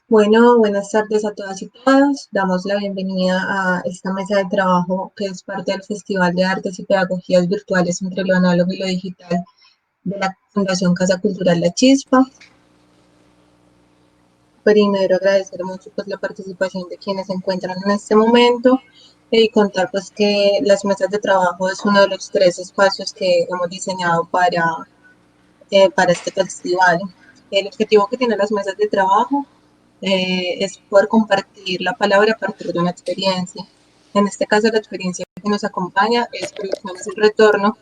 Bueno, buenas tardes a todas y todos. Damos la bienvenida a esta mesa de trabajo que es parte del Festival de Artes y Pedagogías Virtuales entre lo Análogo y lo Digital de la Fundación Casa Cultural La Chispa. Primero agradecer mucho pues, la participación de quienes se encuentran en este momento y contar pues que las mesas de trabajo es uno de los 3 espacios que hemos diseñado para este festival. El objetivo que tienen las mesas de trabajo es poder compartir la palabra a partir de una experiencia. En este caso, la experiencia que nos acompaña es Producciones El Retorno,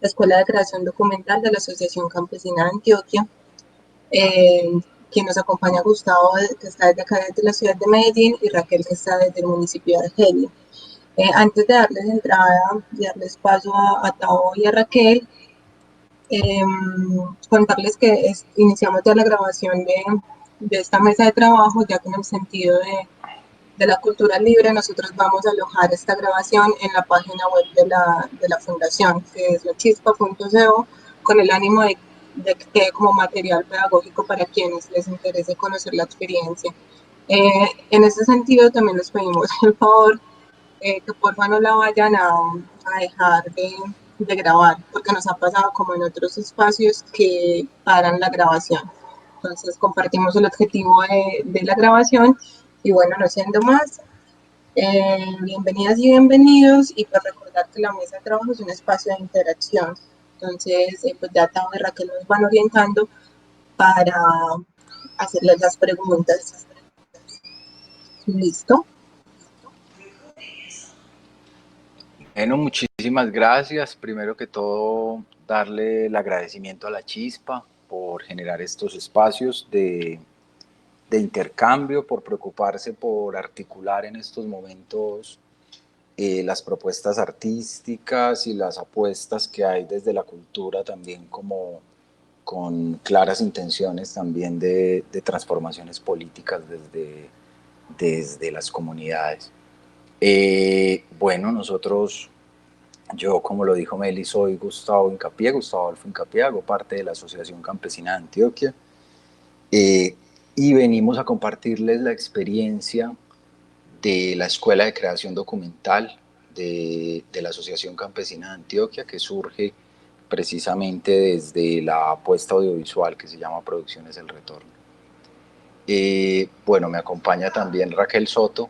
la Escuela de Creación Documental de la Asociación Campesina de Antioquia. Eh, quien nos acompaña Gustavo, que está desde acá desde la ciudad de Medellín, y Raquel, que está desde el municipio de Argelia. Antes de darles entrada y darles paso a Tao y a Raquel, eh, contarles que iniciamos ya la grabación de esta mesa de trabajo, ya que en el sentido de la cultura libre nosotros vamos a alojar esta grabación en la página web de la fundación, que es lachispa.co, con el ánimo de que quede como material pedagógico para quienes les interese conocer la experiencia. En ese sentido también les pedimos el favor que porfa no la vayan a dejar de grabar, porque nos ha pasado como en otros espacios que paran la grabación. Entonces compartimos el objetivo de la grabación y bueno, no siendo más, bienvenidas y bienvenidos y pues recordar que la mesa de trabajo es un espacio de interacción. Entonces, pues ya Tao y Raquel nos van orientando para hacerles las preguntas. ¿Listo? Bueno, muchísimas gracias. Primero que todo, darle el agradecimiento a La Chispa por generar estos espacios de intercambio, por preocuparse por articular en estos momentos las propuestas artísticas y las apuestas que hay desde la cultura también como con claras intenciones también de transformaciones políticas desde las comunidades. Bueno, yo como lo dijo Meli, soy Gustavo Adolfo Incapié, hago parte de la Asociación Campesina de Antioquia y venimos a compartirles la experiencia de la Escuela de Creación Documental de la Asociación Campesina de Antioquia, que surge precisamente desde la apuesta audiovisual que se llama Producciones El Retorno. Bueno, me acompaña también Raquel Soto,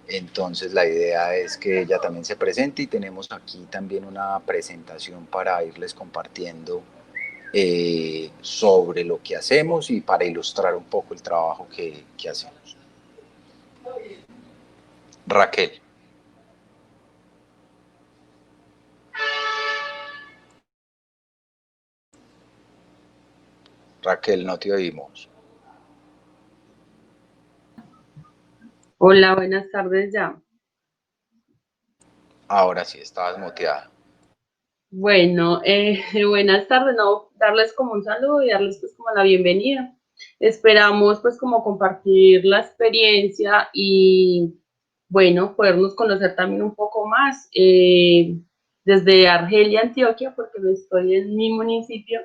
entonces la idea es que ella también se presente y tenemos aquí también una presentación para irles compartiendo sobre lo que hacemos y para ilustrar un poco el trabajo que hacemos. Raquel. Raquel, no te oímos. Hola, buenas tardes ya. Ahora sí, estabas muteada. Bueno, buenas tardes, no, darles como un saludo y darles pues como la bienvenida. Esperamos pues como compartir la experiencia y bueno, podernos conocer también un poco más desde Argelia, Antioquia, porque no estoy en mi municipio,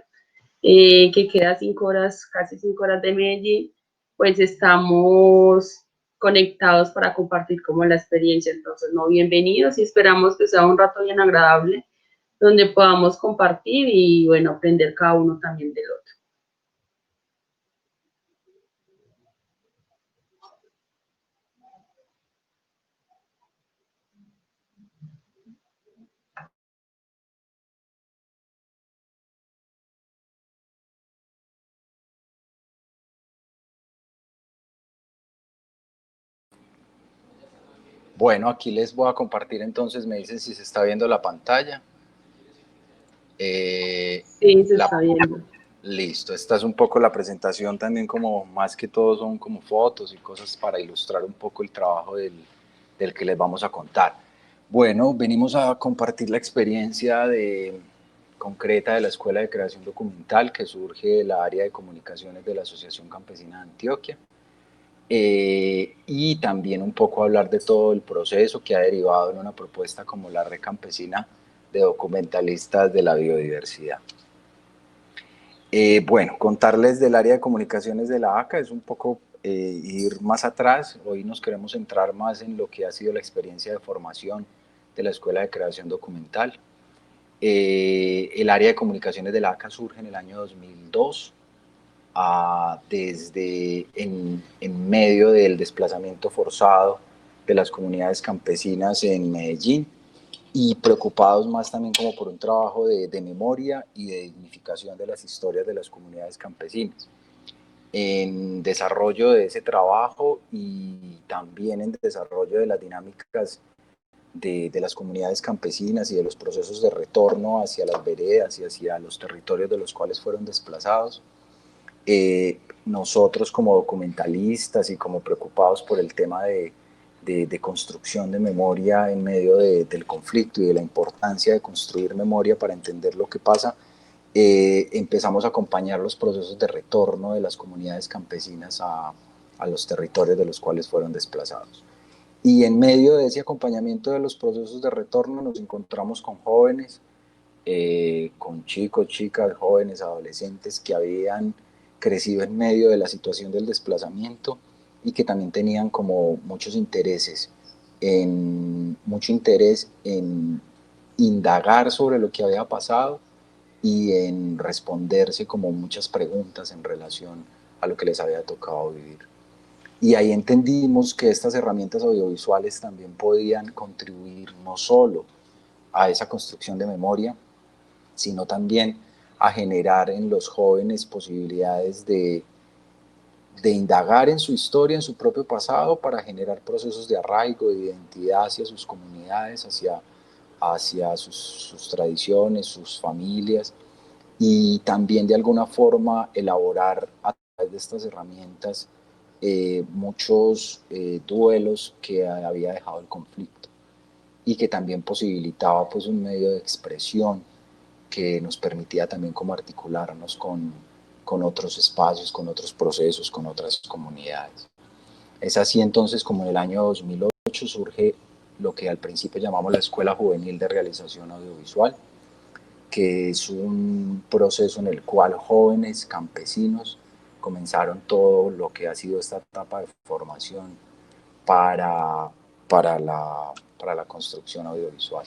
que queda 5 horas, casi 5 horas de Medellín, pues estamos conectados para compartir como la experiencia. Entonces, no, bienvenidos y esperamos que sea un rato bien agradable donde podamos compartir y, bueno, aprender cada uno también del otro. Bueno, aquí les voy a compartir entonces, me dicen si se está viendo la pantalla. Sí, se está viendo. Listo, esta es un poco la presentación también, como más que todo son como fotos y cosas para ilustrar un poco el trabajo del que les vamos a contar. Bueno, venimos a compartir la experiencia concreta de la Escuela de Creación Documental que surge de la área de comunicaciones de la Asociación Campesina de Antioquia. Y también un poco hablar de todo el proceso que ha derivado en una propuesta como la Red Campesina de Documentalistas de la Biodiversidad. Bueno, contarles del área de comunicaciones de la ACA es un poco ir más atrás. Hoy nos queremos centrar más en lo que ha sido la experiencia de formación de la Escuela de Creación Documental. El área de comunicaciones de la ACA surge en el año 2002, desde en medio del desplazamiento forzado de las comunidades campesinas en Medellín, y preocupados más también como por un trabajo de memoria y de dignificación de las historias de las comunidades campesinas. En desarrollo de ese trabajo y también en desarrollo de las dinámicas de las comunidades campesinas y de los procesos de retorno hacia las veredas y hacia los territorios de los cuales fueron desplazados, nosotros como documentalistas y como preocupados por el tema de construcción de memoria en medio del conflicto y de la importancia de construir memoria para entender lo que pasa, empezamos a acompañar los procesos de retorno de las comunidades campesinas a los territorios de los cuales fueron desplazados. Y en medio de ese acompañamiento de los procesos de retorno nos encontramos con jóvenes, con chicos, chicas, jóvenes, adolescentes que habían crecido en medio de la situación del desplazamiento y que también tenían como mucho interés en indagar sobre lo que había pasado y en responderse como muchas preguntas en relación a lo que les había tocado vivir. Y ahí entendimos que estas herramientas audiovisuales también podían contribuir no solo a esa construcción de memoria, sino también a generar en los jóvenes posibilidades de indagar en su historia, en su propio pasado, para generar procesos de arraigo, de identidad hacia sus comunidades, hacia sus tradiciones, sus familias, y también de alguna forma elaborar a través de estas herramientas muchos duelos que había dejado el conflicto y que también posibilitaba pues un medio de expresión que nos permitía también como articularnos con otros espacios, con otros procesos, con otras comunidades. Es así entonces como en el año 2008 surge lo que al principio llamamos la Escuela Juvenil de Realización Audiovisual, que es un proceso en el cual jóvenes campesinos comenzaron todo lo que ha sido esta etapa de formación para, para la construcción audiovisual.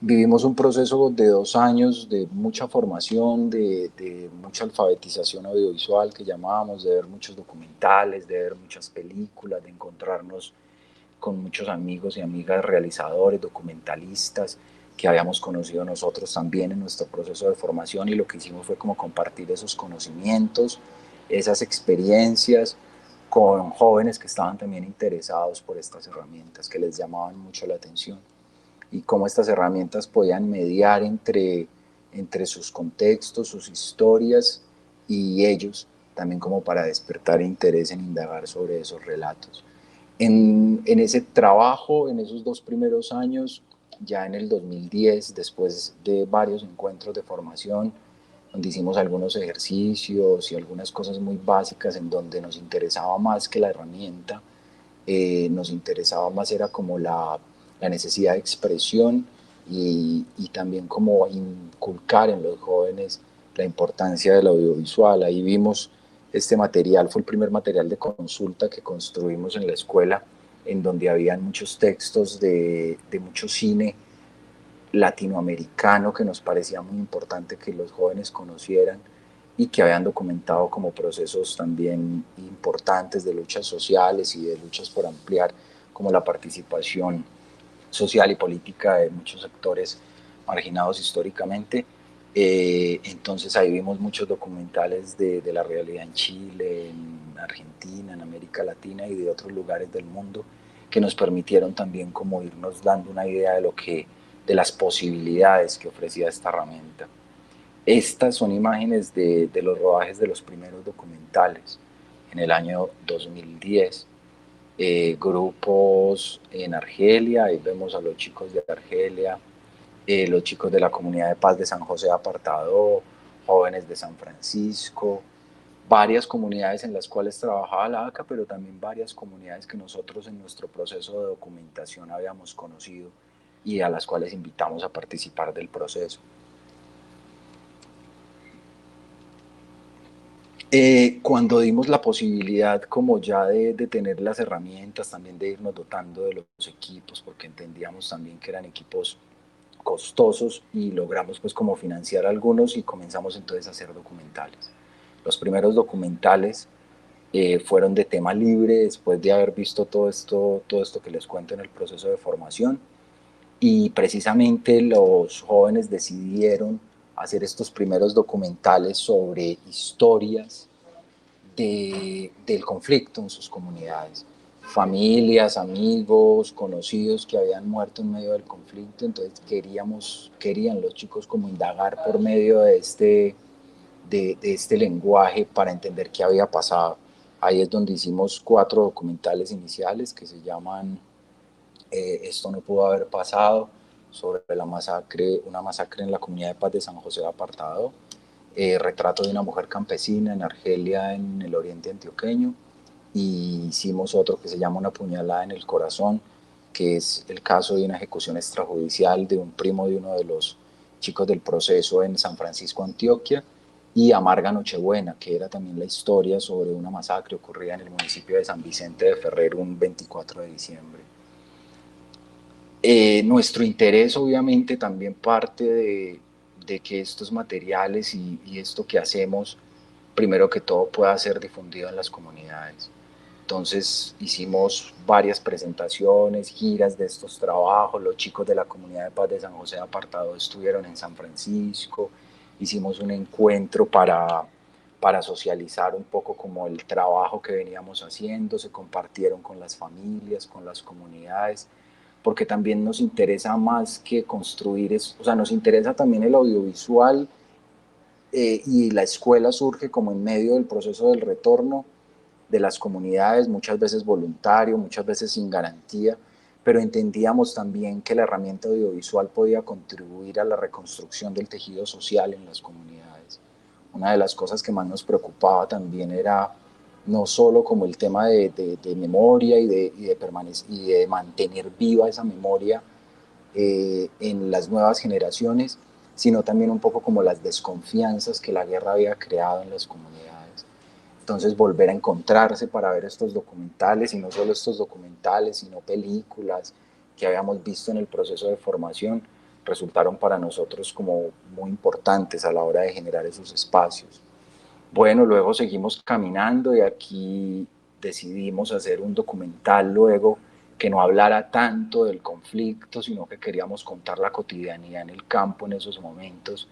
Vivimos un proceso de 2 años de mucha formación, de mucha alfabetización audiovisual que llamábamos, de ver muchos documentales, de ver muchas películas, de encontrarnos con muchos amigos y amigas realizadores, documentalistas que habíamos conocido nosotros también en nuestro proceso de formación, y lo que hicimos fue como compartir esos conocimientos, esas experiencias con jóvenes que estaban también interesados por estas herramientas, que les llamaban mucho la atención, y cómo estas herramientas podían mediar entre sus contextos, sus historias y ellos, también como para despertar interés en indagar sobre esos relatos. En ese trabajo, en esos 2 primeros años, ya en el 2010, después de varios encuentros de formación, donde hicimos algunos ejercicios y algunas cosas muy básicas en donde nos interesaba más que la herramienta, nos interesaba más era como la necesidad de expresión y también como inculcar en los jóvenes la importancia del audiovisual. Ahí vimos este material, fue el primer material de consulta que construimos en la escuela, en donde habían muchos textos de mucho cine latinoamericano que nos parecía muy importante que los jóvenes conocieran y que habían documentado como procesos también importantes de luchas sociales y de luchas por ampliar como la participación social y política de muchos sectores marginados históricamente. Entonces ahí vimos muchos documentales de la realidad en Chile, en Argentina, en América Latina y de otros lugares del mundo, que nos permitieron también como irnos dando una idea de las posibilidades que ofrecía esta herramienta. Estas son imágenes de los rodajes de los primeros documentales en el año 2010. Grupos en Argelia, ahí vemos a los chicos de Argelia, los chicos de la comunidad de paz de San José de Apartadó, jóvenes de San Francisco, varias comunidades en las cuales trabajaba la ACA, pero también varias comunidades que nosotros en nuestro proceso de documentación habíamos conocido y a las cuales invitamos a participar del proceso. Cuando dimos la posibilidad como ya de tener las herramientas, también de irnos dotando de los equipos, porque entendíamos también que eran equipos costosos y logramos pues como financiar algunos y comenzamos entonces a hacer documentales. Los primeros documentales fueron de tema libre después de haber visto todo esto que les cuento en el proceso de formación, y precisamente los jóvenes decidieron hacer estos primeros documentales sobre historias del conflicto en sus comunidades. Familias, amigos, conocidos que habían muerto en medio del conflicto, entonces querían los chicos como indagar por medio de este lenguaje para entender qué había pasado. Ahí es donde hicimos 4 documentales iniciales que se llaman Esto no pudo haber pasado, sobre la masacre, una masacre en la comunidad de Paz de San José de Apartado, Retrato de una mujer campesina en Argelia, en el oriente antioqueño, y hicimos otro que se llama Una puñalada en el corazón, que es el caso de una ejecución extrajudicial de un primo de uno de los chicos del proceso en San Francisco, Antioquia, y Amarga Nochebuena, que era también la historia sobre una masacre ocurrida en el municipio de San Vicente de Ferrer un 24 de diciembre. Nuestro interés obviamente también parte de que estos materiales y esto que hacemos, primero que todo, pueda ser difundido en las comunidades. Entonces hicimos varias presentaciones, giras de estos trabajos, los chicos de la comunidad de Paz de San José de Apartado estuvieron en San Francisco, hicimos un encuentro para socializar un poco como el trabajo que veníamos haciendo, se compartieron con las familias, con las comunidades, porque también nos interesa más que construir, o sea, nos interesa también el audiovisual, y la escuela surge como en medio del proceso del retorno de las comunidades, muchas veces voluntario, muchas veces sin garantía, pero entendíamos también que la herramienta audiovisual podía contribuir a la reconstrucción del tejido social en las comunidades. Una de las cosas que más nos preocupaba también era no solo como el tema de memoria y de mantener viva esa memoria en las nuevas generaciones, sino también un poco como las desconfianzas que la guerra había creado en las comunidades. Entonces volver a encontrarse para ver estos documentales, y no solo estos documentales, sino películas que habíamos visto en el proceso de formación, resultaron para nosotros como muy importantes a la hora de generar esos espacios. Bueno, luego seguimos caminando y aquí decidimos hacer un documental luego que no hablara tanto del conflicto, sino que queríamos contar la cotidianidad en el campo en esos momentos.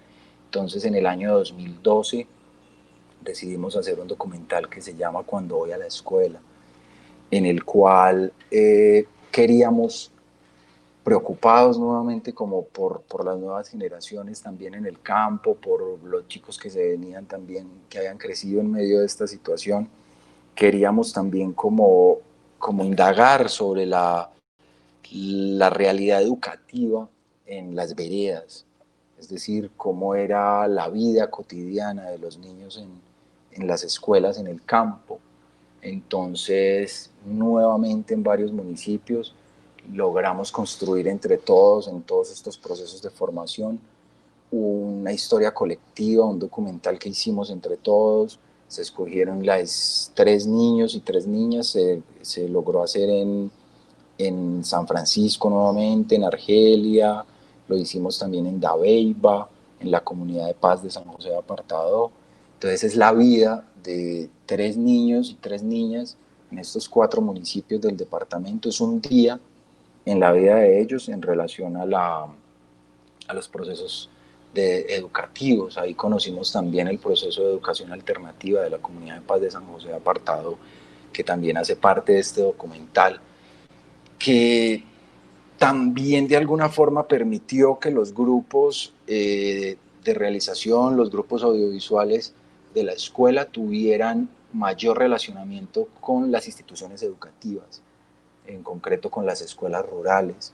Entonces en el año 2012 decidimos hacer un documental que se llama Cuando voy a la escuela, en el cual queríamos, preocupados nuevamente como por las nuevas generaciones también en el campo, por los chicos que se venían también, que habían crecido en medio de esta situación, queríamos también como indagar sobre la realidad educativa en las veredas, es decir, cómo era la vida cotidiana de los niños en las escuelas, en el campo. Entonces, nuevamente en varios municipios logramos construir entre todos, en todos estos procesos de formación, una historia colectiva, un documental que hicimos entre todos. Se escogieron las 3 niños y 3 niñas, se logró hacer en San Francisco nuevamente, en Argelia, lo hicimos también en Dabeiba, en la comunidad de Paz de San José de Apartado. Entonces es la vida de 3 niños y 3 niñas en estos 4 municipios del departamento. Es un día en la vida de ellos en relación a los procesos educativos. Ahí conocimos también el proceso de educación alternativa de la comunidad de Paz de San José de Apartado, que también hace parte de este documental, que también de alguna forma permitió que los grupos de realización, los grupos audiovisuales de la escuela tuvieran mayor relacionamiento con las instituciones educativas, en concreto con las escuelas rurales.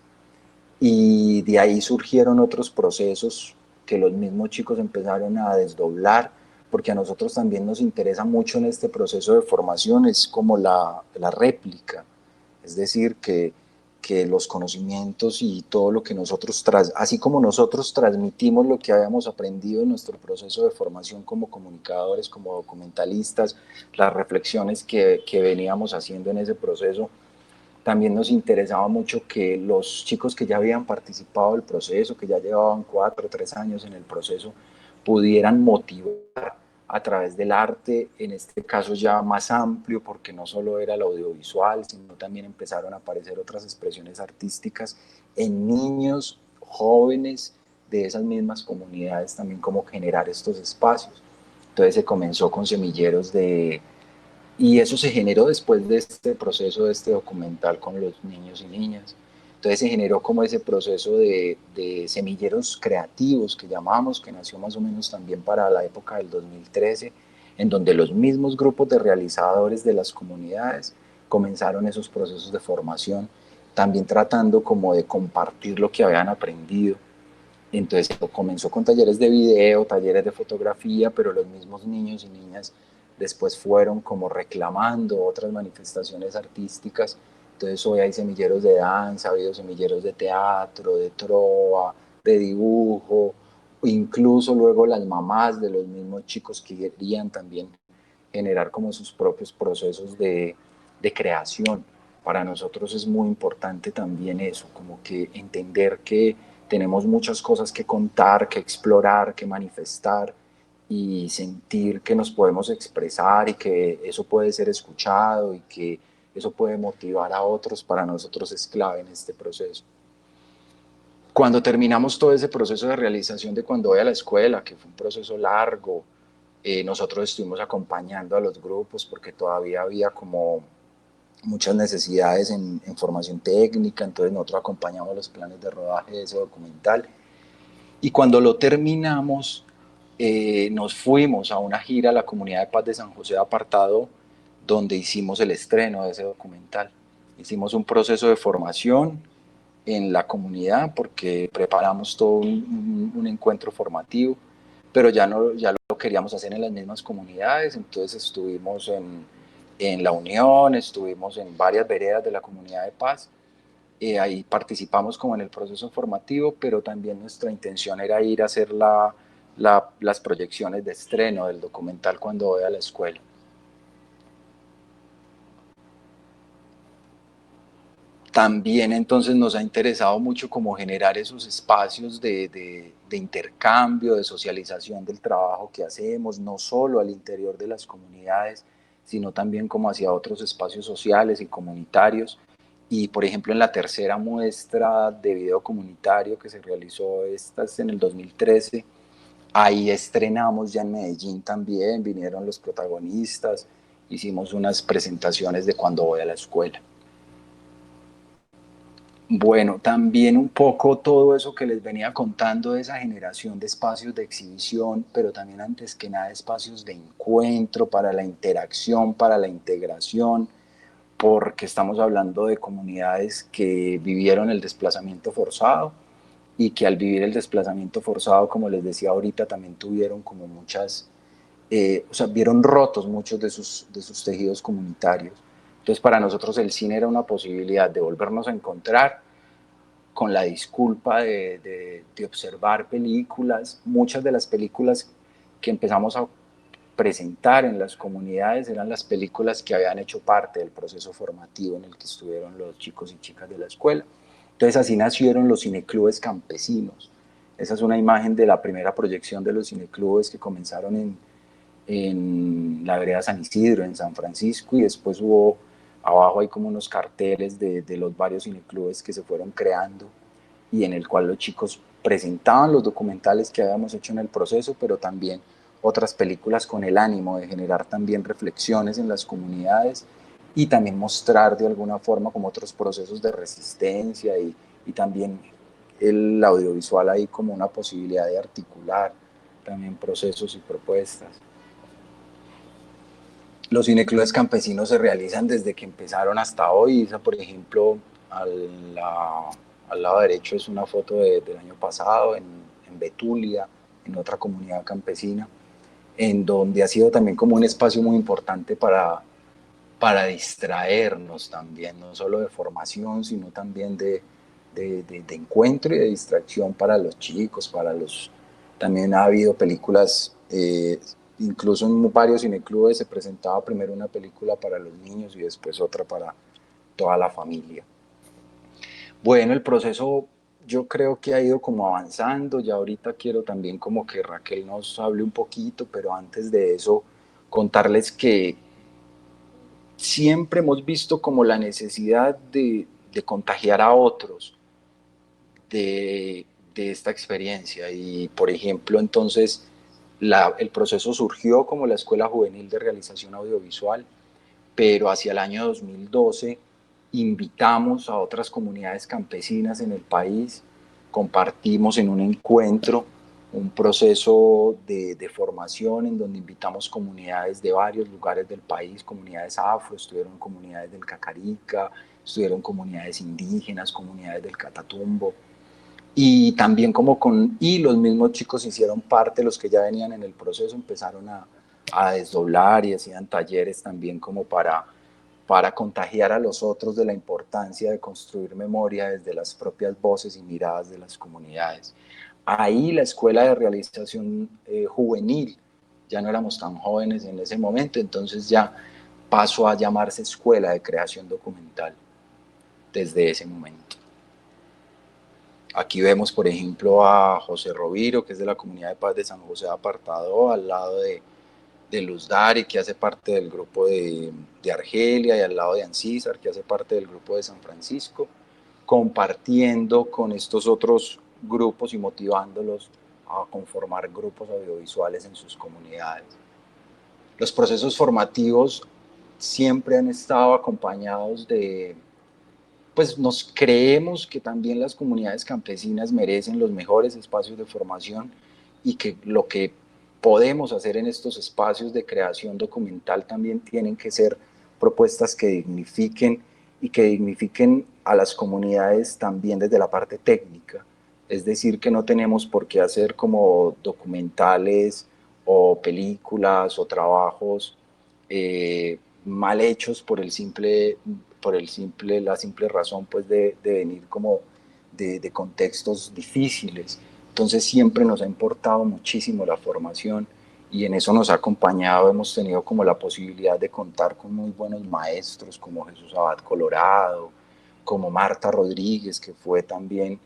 Y de ahí surgieron otros procesos que los mismos chicos empezaron a desdoblar, porque a nosotros también nos interesa mucho en este proceso de formación, es como la réplica, es decir, que que los conocimientos y todo lo que nosotros, así como nosotros transmitimos lo que habíamos aprendido en nuestro proceso de formación como comunicadores, como documentalistas, las reflexiones que veníamos haciendo en ese proceso, también nos interesaba mucho que los chicos que ya habían participado del proceso, que ya llevaban 4 o 3 años en el proceso, pudieran motivar a través del arte, en este caso ya más amplio, porque no solo era el audiovisual, sino también empezaron a aparecer otras expresiones artísticas en niños, jóvenes de esas mismas comunidades, también cómo generar estos espacios. Entonces se comenzó con semilleros y eso se generó después de este proceso, de este documental con los niños y niñas. Entonces se generó como ese proceso de semilleros creativos que llamamos, que nació más o menos también para la época del 2013, en donde los mismos grupos de realizadores de las comunidades comenzaron esos procesos de formación, también tratando como de compartir lo que habían aprendido. Entonces comenzó con talleres de video, talleres de fotografía, pero los mismos niños y niñas después fueron como reclamando otras manifestaciones artísticas. Entonces hoy hay semilleros de danza, ha habido semilleros de teatro, de trova, de dibujo, incluso luego las mamás de los mismos chicos que querían también generar como sus propios procesos de creación. Para nosotros es muy importante también eso, como que entender que tenemos muchas cosas que contar, que explorar, que manifestar y sentir que nos podemos expresar y que eso puede ser escuchado y que eso puede motivar a otros, para nosotros es clave en este proceso. Cuando terminamos todo ese proceso de realización de Cuando voy a la escuela, que fue un proceso largo, nosotros estuvimos acompañando a los grupos porque todavía había como muchas necesidades en formación técnica, entonces nosotros acompañamos los planes de rodaje de ese documental. Y cuando lo terminamos, nos fuimos a una gira a la comunidad de paz de San José de Apartado, donde hicimos el estreno de ese documental. Hicimos un proceso de formación en la comunidad porque preparamos todo un encuentro formativo, pero ya lo queríamos hacer en las mismas comunidades, entonces estuvimos en La Unión, estuvimos en varias veredas de la comunidad de paz. Ahí participamos como en el proceso formativo, pero también nuestra intención era ir a hacer las proyecciones de estreno del documental Cuando voy a la escuela. También entonces nos ha interesado mucho como generar esos espacios de intercambio, de socialización del trabajo que hacemos, no solo al interior de las comunidades, sino también como hacia otros espacios sociales y comunitarios. Y por ejemplo en la tercera muestra de video comunitario que se realizó, esta es en el 2013, ahí estrenamos ya en Medellín también, vinieron los protagonistas, hicimos unas presentaciones de Cuando voy a la escuela. Bueno, también un poco todo eso que les venía contando de esa generación de espacios de exhibición, pero también antes que nada espacios de encuentro para la interacción, para la integración, porque estamos hablando de comunidades que vivieron el desplazamiento forzado y que al vivir el desplazamiento forzado, como les decía ahorita, también tuvieron como muchas, o sea, vieron rotos muchos de sus tejidos comunitarios. Entonces para nosotros el cine era una posibilidad de volvernos a encontrar con la disculpa de observar películas. Muchas de las películas que empezamos a presentar en las comunidades eran las películas que habían hecho parte del proceso formativo en el que estuvieron los chicos y chicas de la escuela. Entonces así nacieron los cineclubes campesinos. Esa es una imagen de la primera proyección de los cineclubes que comenzaron en la vereda San Isidro, en San Francisco, y después hubo, abajo hay como unos carteles de los varios cineclubes que se fueron creando y en el cual los chicos presentaban los documentales que habíamos hecho en el proceso, pero también otras películas con el ánimo de generar también reflexiones en las comunidades y también mostrar de alguna forma como otros procesos de resistencia y también el audiovisual ahí como una posibilidad de articular también procesos y propuestas. Los cineclubes campesinos se realizan desde que empezaron hasta hoy. Esa, por ejemplo, al lado derecho es una foto del año pasado en Betulia, en otra comunidad campesina, en donde ha sido también como un espacio muy importante para distraernos también, no solo de formación, sino también de encuentro y de distracción para los chicos, para los... También ha habido películas, incluso en varios cineclubes se presentaba primero una película para los niños y después otra para toda la familia. Bueno, el proceso yo creo que ha ido como avanzando, ya ahorita quiero también como que Raquel nos hable un poquito, pero antes de eso contarles que siempre hemos visto como la necesidad de contagiar a otros de, de esta experiencia y por ejemplo entonces el proceso surgió como la Escuela Juvenil de Realización Audiovisual, pero hacia el año 2012 invitamos a otras comunidades campesinas en el país, compartimos en un encuentro un proceso de formación en donde invitamos comunidades de varios lugares del país, comunidades afro, estuvieron comunidades del Cacarica, estuvieron comunidades indígenas, comunidades del Catatumbo, y también y los mismos chicos hicieron parte, los que ya venían en el proceso empezaron a desdoblar y hacían talleres también como para contagiar a los otros de la importancia de construir memoria desde las propias voces y miradas de las comunidades. Ahí la Escuela de Realización Juvenil, ya no éramos tan jóvenes en ese momento, entonces ya pasó a llamarse Escuela de Creación Documental desde ese momento. Aquí vemos, por ejemplo, a José Roviro, que es de la Comunidad de Paz de San José de Apartadó, al lado de Luz Dari, que hace parte del grupo de Argelia, y al lado de Ancísar, que hace parte del grupo de San Francisco, compartiendo con estos otros grupos y motivándolos a conformar grupos audiovisuales en sus comunidades. Los procesos formativos siempre han estado acompañados pues nos creemos que también las comunidades campesinas merecen los mejores espacios de formación y que lo que podemos hacer en estos espacios de creación documental también tienen que ser propuestas que dignifiquen y que dignifiquen a las comunidades también desde la parte técnica. Es decir, que no tenemos por qué hacer como documentales o películas o trabajos mal hechos por la simple razón pues de venir como de contextos difíciles. Entonces siempre nos ha importado muchísimo la formación y en eso nos ha acompañado, hemos tenido como la posibilidad de contar con muy buenos maestros como Jesús Abad Colorado, como Marta Rodríguez, que fue también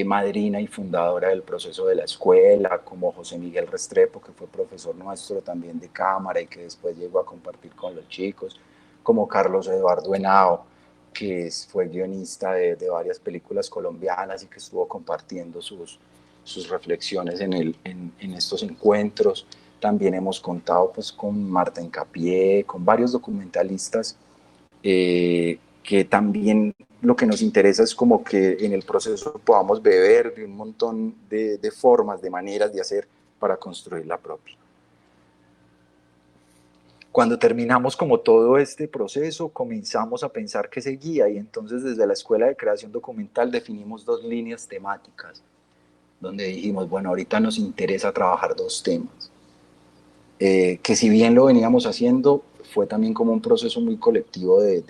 madrina y fundadora del proceso de la escuela, como José Miguel Restrepo, que fue profesor nuestro también de cámara y que después llegó a compartir con los chicos, como Carlos Eduardo Henao, que fue guionista de varias películas colombianas y que estuvo compartiendo sus reflexiones en estos encuentros. También hemos contado pues, con Marta Encapié, con varios documentalistas que también lo que nos interesa es como que en el proceso podamos beber de un montón de formas, de maneras de hacer para construir la propia. Cuando terminamos como todo este proceso, comenzamos a pensar qué seguía y entonces desde la Escuela de Creación Documental definimos 2 líneas temáticas, donde dijimos, bueno, ahorita nos interesa trabajar 2 temas, que si bien lo veníamos haciendo, fue también como un proceso muy colectivo de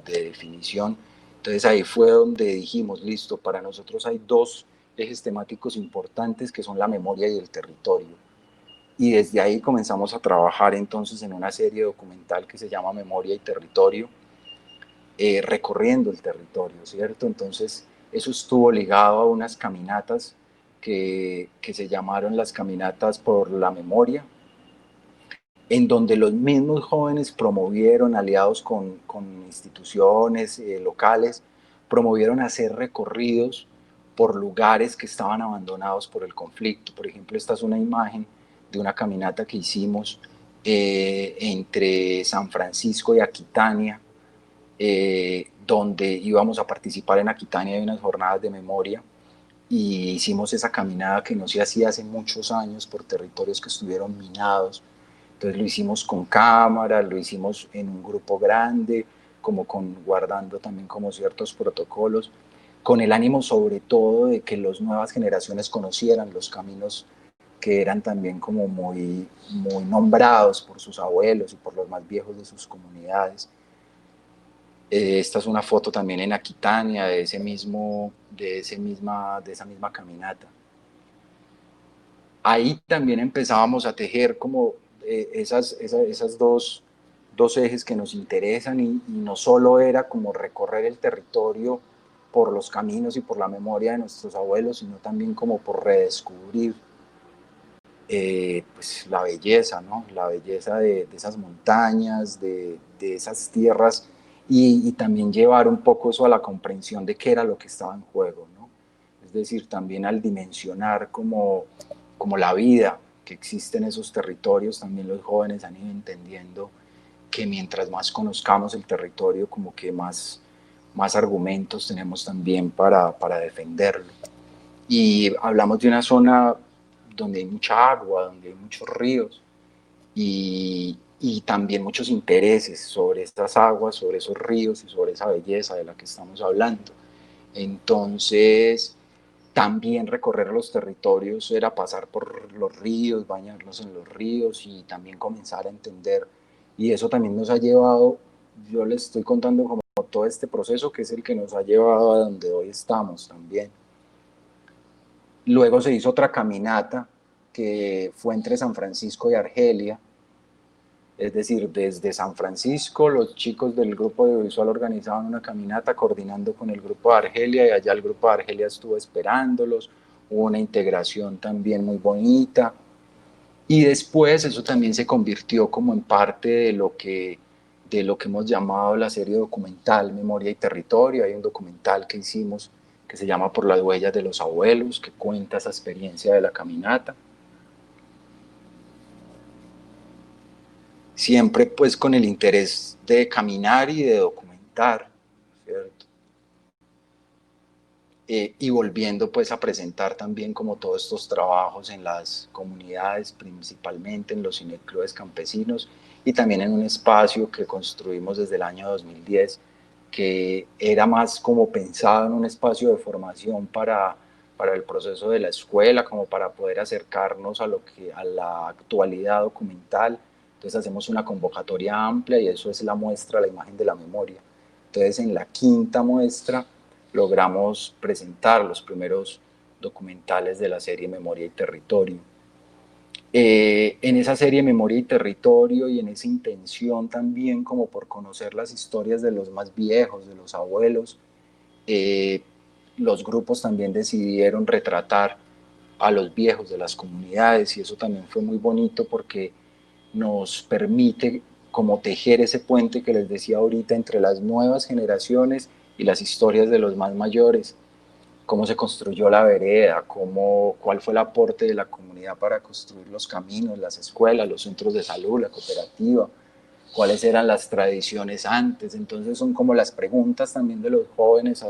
definición. Entonces ahí fue donde dijimos, listo, para nosotros hay 2 ejes temáticos importantes que son la memoria y el territorio. Y desde ahí comenzamos a trabajar entonces en una serie documental que se llama Memoria y Territorio, recorriendo el territorio, ¿cierto? Entonces eso estuvo ligado a unas caminatas que se llamaron las Caminatas por la Memoria, en donde los mismos jóvenes promovieron, aliados con instituciones locales, promovieron hacer recorridos por lugares que estaban abandonados por el conflicto. Por ejemplo, esta es una imagen de una caminata que hicimos entre San Francisco y Aquitania, donde íbamos a participar en Aquitania de unas jornadas de memoria y hicimos esa caminata que no se hacía hace muchos años por territorios que estuvieron minados. Entonces lo hicimos con cámara, lo hicimos en un grupo grande, como guardando también como ciertos protocolos, con el ánimo sobre todo de que las nuevas generaciones conocieran los caminos que eran también como muy nombrados por sus abuelos y por los más viejos de sus comunidades. Esta es una foto también en Aquitania de esa misma caminata. Ahí también empezábamos a tejer como esas dos ejes que nos interesan y no solo era como recorrer el territorio por los caminos y por la memoria de nuestros abuelos, sino también como por redescubrir pues la belleza, ¿no? La belleza de esas montañas, de esas tierras y también llevar un poco eso a la comprensión de qué era lo que estaba en juego, ¿no? Es decir, también al dimensionar como la vida que existe en esos territorios, también los jóvenes han ido entendiendo que mientras más conozcamos el territorio, como que más argumentos tenemos también para defenderlo. Y hablamos de una zona donde hay mucha agua, donde hay muchos ríos y también muchos intereses sobre estas aguas, sobre esos ríos y sobre esa belleza de la que estamos hablando. Entonces, también recorrer los territorios era pasar por los ríos, bañarnos en los ríos y también comenzar a entender. Y eso también nos ha llevado, yo les estoy contando como todo este proceso que es el que nos ha llevado a donde hoy estamos también. Luego se hizo otra caminata que fue entre San Francisco y Argelia, es decir, desde San Francisco los chicos del grupo audiovisual organizaban una caminata coordinando con el grupo de Argelia y allá el grupo de Argelia estuvo esperándolos, hubo una integración también muy bonita y después eso también se convirtió como en parte de lo que hemos llamado la serie documental Memoria y Territorio. Hay un documental que hicimos que se llama Por las huellas de los abuelos, que cuenta esa experiencia de la caminata. Siempre pues con el interés de caminar y de documentar, ¿cierto? Y volviendo pues a presentar también como todos estos trabajos en las comunidades, principalmente en los cineclubes campesinos y también en un espacio que construimos desde el año 2010, que era más como pensado en un espacio de formación para el proceso de la escuela, como para poder acercarnos a la actualidad documental. Entonces hacemos una convocatoria amplia y eso es la muestra, la imagen de la memoria. Entonces en la quinta muestra logramos presentar los primeros documentales de la serie Memoria y Territorio. En esa serie Memoria y Territorio y en esa intención también como por conocer las historias de los más viejos, de los abuelos, los grupos también decidieron retratar a los viejos de las comunidades y eso también fue muy bonito porque nos permite como tejer ese puente que les decía ahorita entre las nuevas generaciones y las historias de los más mayores, cómo se construyó la vereda, cuál fue el aporte de la comunidad para construir los caminos, las escuelas, los centros de salud, la cooperativa, cuáles eran las tradiciones antes. Entonces son como las preguntas también de los jóvenes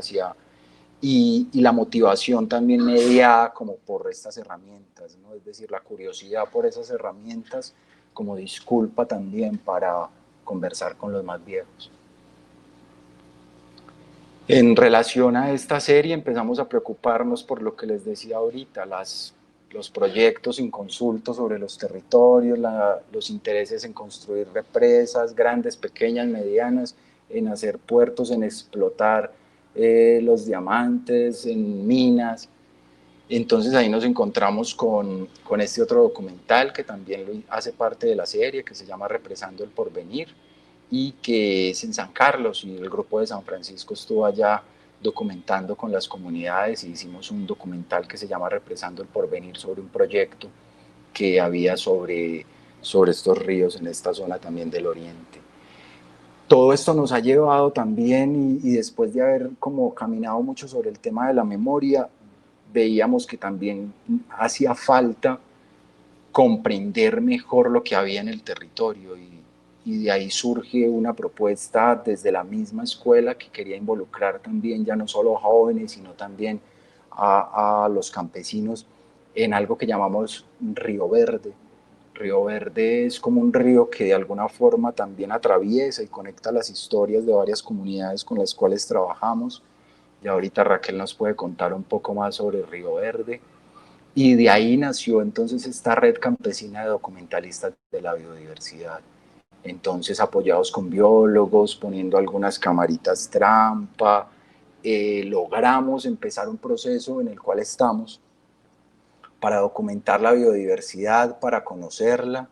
y la motivación también mediada como por estas herramientas, ¿no? Es decir, la curiosidad por esas herramientas como disculpa también para conversar con los más viejos. En relación a esta serie empezamos a preocuparnos por lo que les decía ahorita, los proyectos inconsultos sobre los territorios, los intereses en construir represas, grandes, pequeñas, medianas, en hacer puertos, en explotar los diamantes, en minas. Entonces ahí nos encontramos con este otro documental que también hace parte de la serie, que se llama Represando el Porvenir, y que es en San Carlos, y el grupo de San Francisco estuvo allá documentando con las comunidades y hicimos un documental que se llama Represando el Porvenir sobre un proyecto que había sobre estos ríos en esta zona también del oriente. Todo esto nos ha llevado también, y después de haber como caminado mucho sobre el tema de la memoria, veíamos que también hacía falta comprender mejor lo que había en el territorio y de ahí surge una propuesta desde la misma escuela que quería involucrar también ya no solo a jóvenes, sino también a los campesinos en algo que llamamos Río Verde. Río Verde es como un río que de alguna forma también atraviesa y conecta las historias de varias comunidades con las cuales trabajamos. Y ahorita Raquel nos puede contar un poco más sobre Río Verde. Y de ahí nació entonces esta red campesina de documentalistas de la biodiversidad. Entonces, apoyados con biólogos, poniendo algunas camaritas trampa, logramos empezar un proceso en el cual estamos para documentar la biodiversidad, para conocerla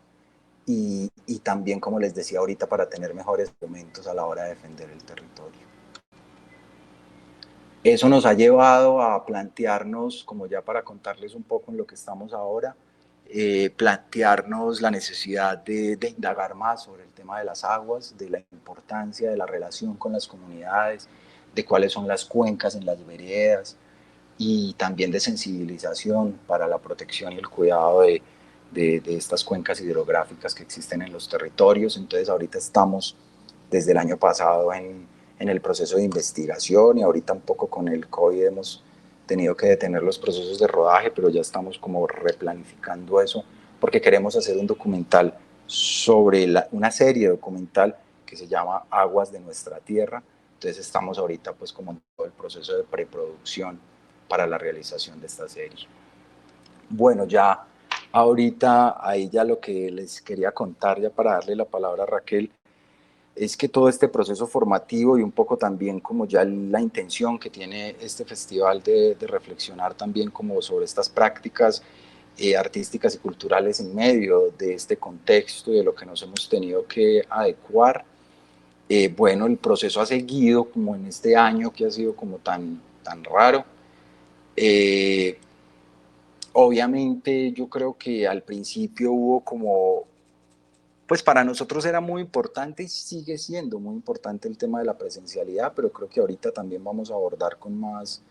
y también, como les decía ahorita, para tener mejores momentos a la hora de defender el territorio. Eso nos ha llevado a plantearnos, como ya para contarles un poco en lo que estamos ahora, plantearnos la necesidad de indagar más sobre el tema de las aguas, de la importancia de la relación con las comunidades, de cuáles son las cuencas en las veredas y también de sensibilización para la protección y el cuidado de estas cuencas hidrográficas que existen en los territorios. Entonces ahorita estamos desde el año pasado en el proceso de investigación y ahorita un poco con el COVID hemos tenido que detener los procesos de rodaje, pero ya estamos como replanificando eso porque queremos hacer un documental sobre una serie documental que se llama Aguas de Nuestra Tierra. Entonces estamos ahorita pues como en todo el proceso de preproducción para la realización de esta serie. Bueno, ya ahorita ahí ya lo que les quería contar ya para darle la palabra a Raquel es que todo este proceso formativo y un poco también como ya la intención que tiene este festival de reflexionar también como sobre estas prácticas artísticas y culturales en medio de este contexto y de lo que nos hemos tenido que adecuar. Bueno, el proceso ha seguido como en este año que ha sido como tan raro. Obviamente yo creo que al principio hubo como, pues para nosotros era muy importante y sigue siendo muy importante el tema de la presencialidad, pero creo que ahorita también vamos a abordar con más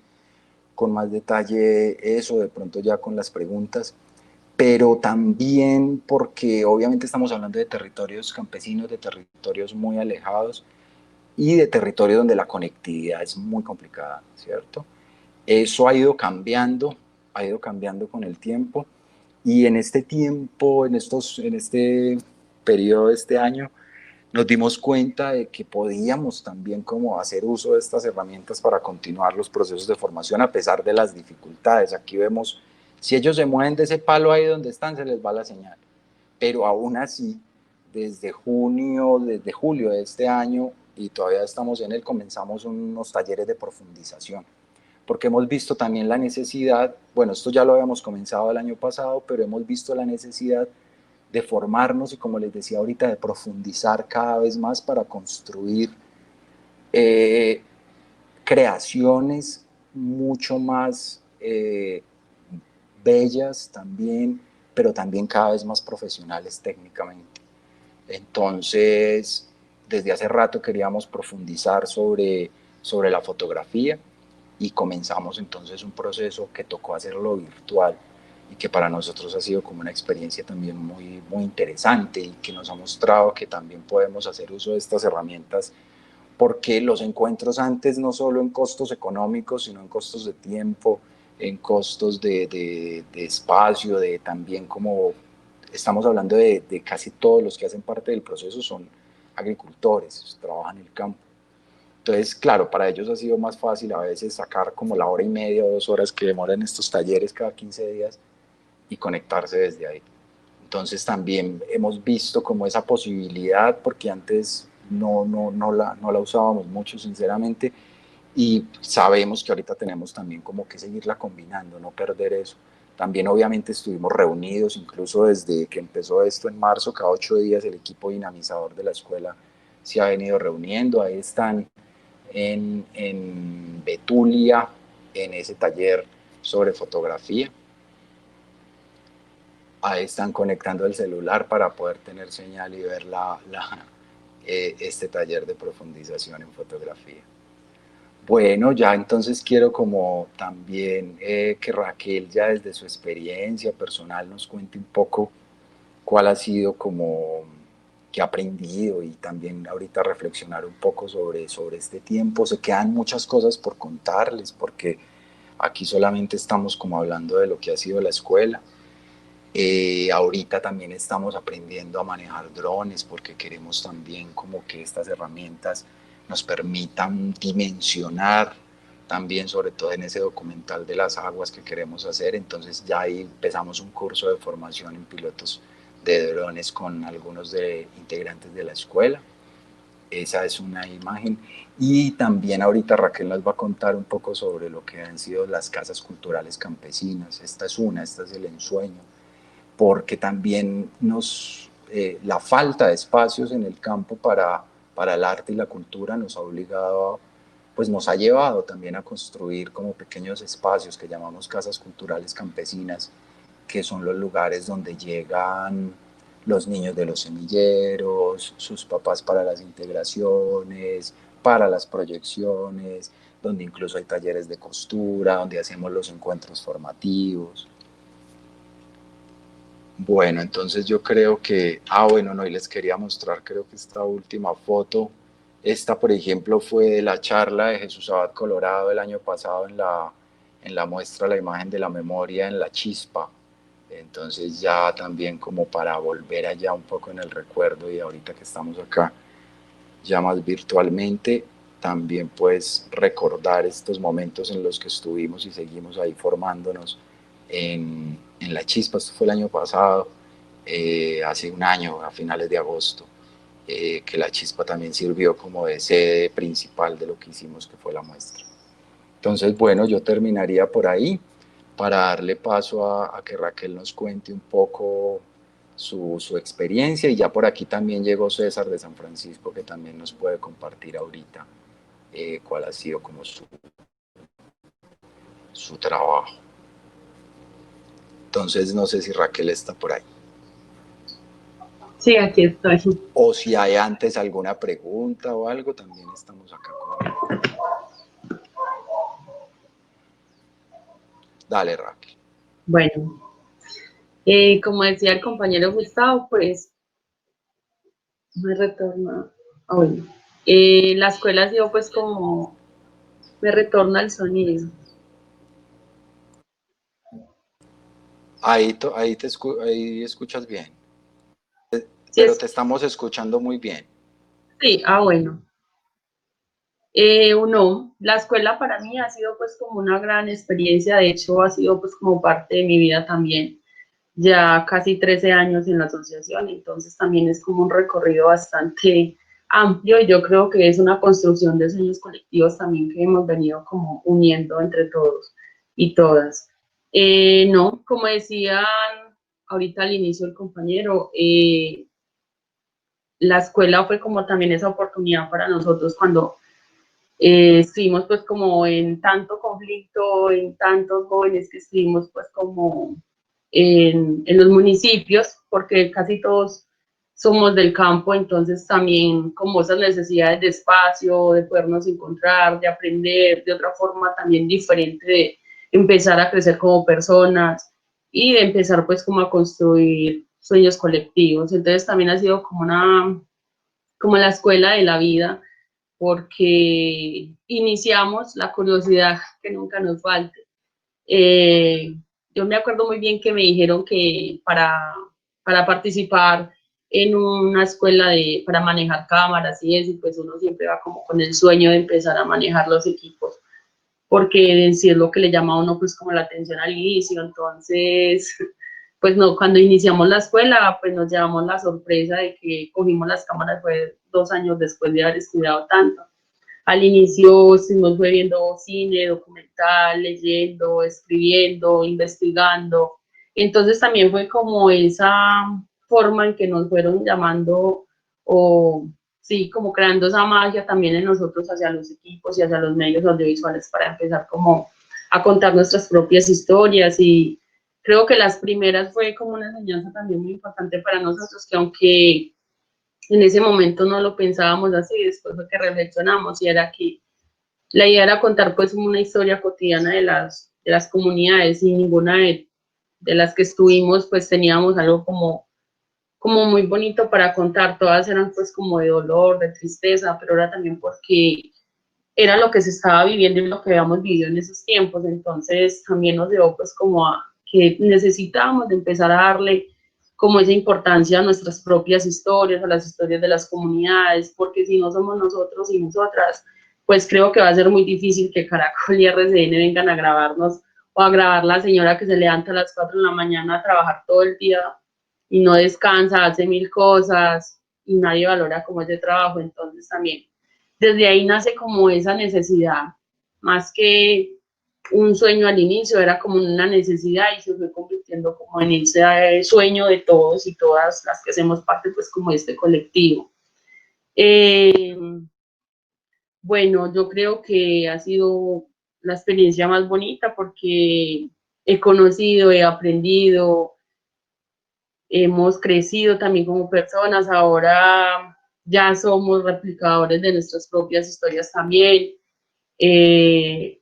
detalle eso, de pronto ya con las preguntas, pero también porque obviamente estamos hablando de territorios campesinos, de territorios muy alejados y de territorios donde la conectividad es muy complicada, ¿cierto? Eso ha ido cambiando con el tiempo y en este tiempo, en este periodo de este año, nos dimos cuenta de que podíamos también como hacer uso de estas herramientas para continuar los procesos de formación a pesar de las dificultades. Aquí vemos, si ellos se mueven de ese palo ahí donde están, se les va la señal. Pero aún así, desde julio de este año, y todavía estamos en él, comenzamos unos talleres de profundización porque hemos visto también la necesidad, bueno, esto ya lo habíamos comenzado el año pasado, pero hemos visto la necesidad de formarnos y como les decía ahorita, de profundizar cada vez más para construir creaciones mucho más bellas también, pero también cada vez más profesionales técnicamente. Entonces, desde hace rato queríamos profundizar sobre la fotografía y comenzamos entonces un proceso que tocó hacerlo virtual y que para nosotros ha sido como una experiencia también muy interesante y que nos ha mostrado que también podemos hacer uso de estas herramientas porque los encuentros antes no solo en costos económicos, sino en costos de tiempo, en costos de espacio, de también como estamos hablando de casi todos los que hacen parte del proceso son agricultores, trabajan en el campo. Entonces, claro, para ellos ha sido más fácil a veces sacar como la hora y media o 2 horas que demoran estos talleres cada 15 días y conectarse desde ahí. Entonces también hemos visto como esa posibilidad, porque antes no la usábamos mucho, sinceramente, y sabemos que ahorita tenemos también como que seguirla combinando, no perder eso. También obviamente estuvimos reunidos, incluso desde que empezó esto en marzo, cada 8 días el equipo dinamizador de la escuela se ha venido reuniendo, ahí están en Betulia, en ese taller sobre fotografía. Ahí están conectando el celular para poder tener señal y ver este taller de profundización en fotografía. Bueno, ya entonces quiero como también que Raquel ya desde su experiencia personal nos cuente un poco cuál ha sido como que ha aprendido y también ahorita reflexionar un poco sobre este tiempo. Se quedan muchas cosas por contarles porque aquí solamente estamos como hablando de lo que ha sido la escuela. Ahorita también estamos aprendiendo a manejar drones porque queremos también como que estas herramientas nos permitan dimensionar también, sobre todo en ese documental de las aguas que queremos hacer. Entonces ya ahí empezamos un curso de formación en pilotos de drones con algunos de integrantes de la escuela. Esa es una imagen. Y también ahorita Raquel nos va a contar un poco sobre lo que han sido las casas culturales campesinas. Esta es el ensueño, porque también la falta de espacios en el campo para el arte y la cultura nos ha obligado, pues nos ha llevado también a construir como pequeños espacios que llamamos casas culturales campesinas, que son los lugares donde llegan los niños de los semilleros, sus papás para las integraciones, para las proyecciones, donde incluso hay talleres de costura, donde hacemos los encuentros formativos. Bueno, entonces yo creo que, bueno, no, y les quería mostrar, creo que esta última foto, esta por ejemplo fue de la charla de Jesús Abad Colorado el año pasado en la muestra La Imagen de la Memoria en La Chispa. Entonces ya también como para volver allá un poco en el recuerdo, y ahorita que estamos acá ya más virtualmente, también pues recordar estos momentos en los que estuvimos y seguimos ahí formándonos en La Chispa. Esto fue el año pasado, hace un año, a finales de agosto, que La Chispa también sirvió como de sede principal de lo que hicimos, que fue la muestra. Entonces, bueno, yo terminaría por ahí para darle paso a que Raquel nos cuente un poco su experiencia, y ya por aquí también llegó César de San Francisco, que también nos puede compartir ahorita cuál ha sido como su trabajo. Entonces, no sé si Raquel está por ahí. Sí, aquí estoy. O si hay antes alguna pregunta o algo, también estamos acá con... Dale, Raquel. Bueno, como decía el compañero Gustavo, pues me retorna. Bueno, la escuela ha sido pues como me retorna el sonido. Ahí escuchas bien, pero te estamos escuchando muy bien. Sí, bueno. No, la escuela para mí ha sido pues como una gran experiencia, de hecho ha sido pues como parte de mi vida también, ya casi 13 años en la asociación, entonces también es como un recorrido bastante amplio, y yo creo que es una construcción de sueños colectivos también que hemos venido como uniendo entre todos y todas. No, como decía ahorita al inicio el compañero, la escuela fue como también esa oportunidad para nosotros cuando estuvimos pues como en tanto conflicto, en tantos jóvenes que estuvimos pues como en los municipios, porque casi todos somos del campo, entonces también como esas necesidades de espacio, de podernos encontrar, de aprender de otra forma también diferente, de empezar a crecer como personas y de empezar pues como a construir sueños colectivos. Entonces también ha sido como la escuela de la vida, porque iniciamos la curiosidad que nunca nos falte. Yo me acuerdo muy bien que me dijeron que para participar en una escuela para manejar cámaras y eso, pues uno siempre va como con el sueño de empezar a manejar los equipos, porque en sí es lo que le llama a uno pues como la atención al inicio. Entonces, pues no, cuando iniciamos la escuela, pues nos llevamos la sorpresa de que cogimos las cámaras, fue 2 años después de haber estudiado tanto. Al inicio nos fue viendo cine, documental, leyendo, escribiendo, investigando. Entonces también fue como esa forma en que nos fueron llamando, o sí, como creando esa magia también en nosotros hacia los equipos y hacia los medios audiovisuales para empezar como a contar nuestras propias historias. Y creo que las primeras fue como una enseñanza también muy importante para nosotros, que aunque en ese momento no lo pensábamos así, después fue que reflexionamos, y era que la idea era contar pues una historia cotidiana de las comunidades, y ninguna de las que estuvimos pues teníamos algo como muy bonito para contar, todas eran pues como de dolor, de tristeza, pero era también porque era lo que se estaba viviendo y lo que habíamos vivido en esos tiempos. Entonces también nos dio pues como a que necesitábamos de empezar a darle como esa importancia a nuestras propias historias, a las historias de las comunidades, porque si no somos nosotros y nosotras, pues creo que va a ser muy difícil que Caracol y RCN vengan a grabarnos o a grabar la señora que se levanta a las 4 de la mañana a trabajar todo el día y no descansa, hace mil cosas y nadie valora como ese trabajo. Entonces también desde ahí nace como esa necesidad, más que un sueño al inicio, era como una necesidad y se fue convirtiendo como en ese sueño de todos y todas las que hacemos parte pues como de este colectivo. Eh, bueno, yo creo que ha sido la experiencia más bonita porque he conocido, he aprendido, hemos crecido también como personas, ahora ya somos replicadores de nuestras propias historias también. Eh,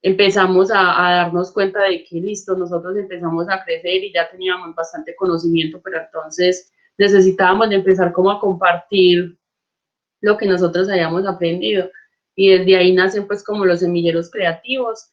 Empezamos a darnos cuenta de que listo, nosotros empezamos a crecer y ya teníamos bastante conocimiento, pero entonces necesitábamos de empezar como a compartir lo que nosotros hayamos aprendido. Y desde ahí nacen pues como los semilleros creativos,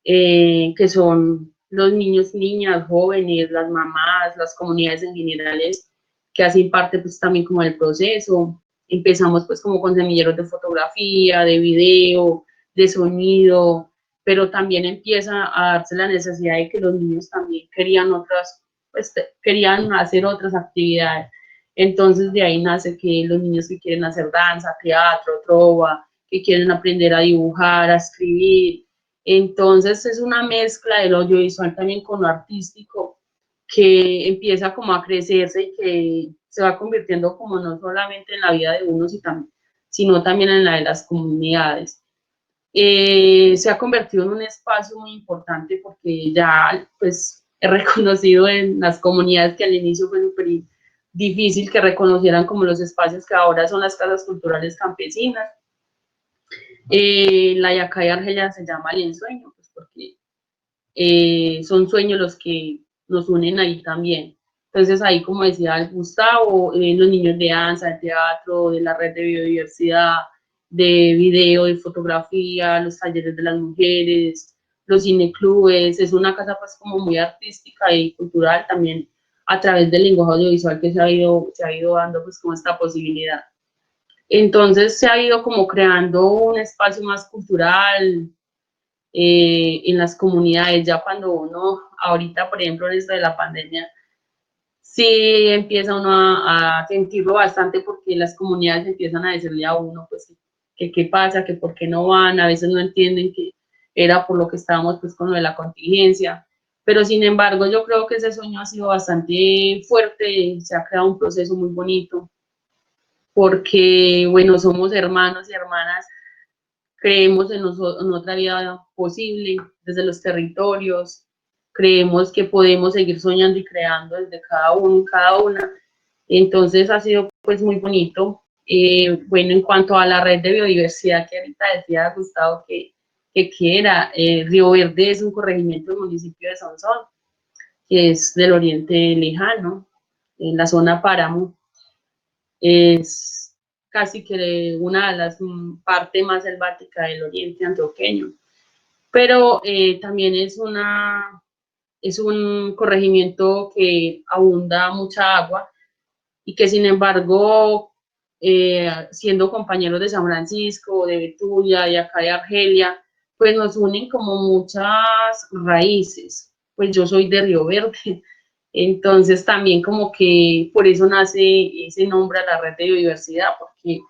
que son los niños, niñas, jóvenes, las mamás, las comunidades en generales que hacen parte pues también como del proceso. Empezamos pues como con semilleros de fotografía, de video, de sonido, pero también empieza a darse la necesidad de que los niños también querían otras, pues querían hacer otras actividades. Entonces de ahí nace que los niños que quieren hacer danza, teatro, trova, que quieren aprender a dibujar, a escribir. Entonces es una mezcla del audiovisual también con lo artístico que empieza como a crecerse y que se va convirtiendo como no solamente en la vida de unos, sino también en la de las comunidades. Se ha convertido en un espacio muy importante porque ya pues he reconocido en las comunidades que al inicio fue súper difícil que reconocieran como los espacios que ahora son las casas culturales campesinas. La Yacay Argelia se llama el ensueño, pues porque son sueños los que nos unen ahí también. Entonces ahí, como decía Gustavo, los niños de danza, de teatro, de la red de biodiversidad, de video, de fotografía, los talleres de las mujeres, los cineclubes, es una casa pues como muy artística y cultural también a través del lenguaje audiovisual que se ha ido dando pues como esta posibilidad. Entonces se ha ido como creando un espacio más cultural, en las comunidades, ya cuando uno, ahorita por ejemplo en esto de la pandemia, sí empieza uno a sentirlo bastante porque las comunidades empiezan a decirle a uno pues que qué pasa, que por qué no van, a veces no entienden que era por lo que estábamos pues con lo de la contingencia, pero sin embargo yo creo que ese sueño ha sido bastante fuerte, se ha creado un proceso muy bonito porque bueno, somos hermanos y hermanas, creemos en otra vida posible desde los territorios, creemos que podemos seguir soñando y creando desde cada uno y cada una. Entonces ha sido pues muy bonito. Bueno, en cuanto a la red de biodiversidad que ahorita decía Gustavo que era, Río Verde es un corregimiento del municipio de Sonsón, que es del oriente lejano, en la zona páramo. Es casi que una de las partes más selváticas del oriente antioqueño, pero también es un corregimiento que abunda mucha agua y que sin embargo, siendo compañeros de San Francisco, de Betulia, de acá de Argelia, pues nos unen como muchas raíces. Pues yo soy de Río Verde, entonces también como que por eso nace ese nombre a la red de biodiversidad, porque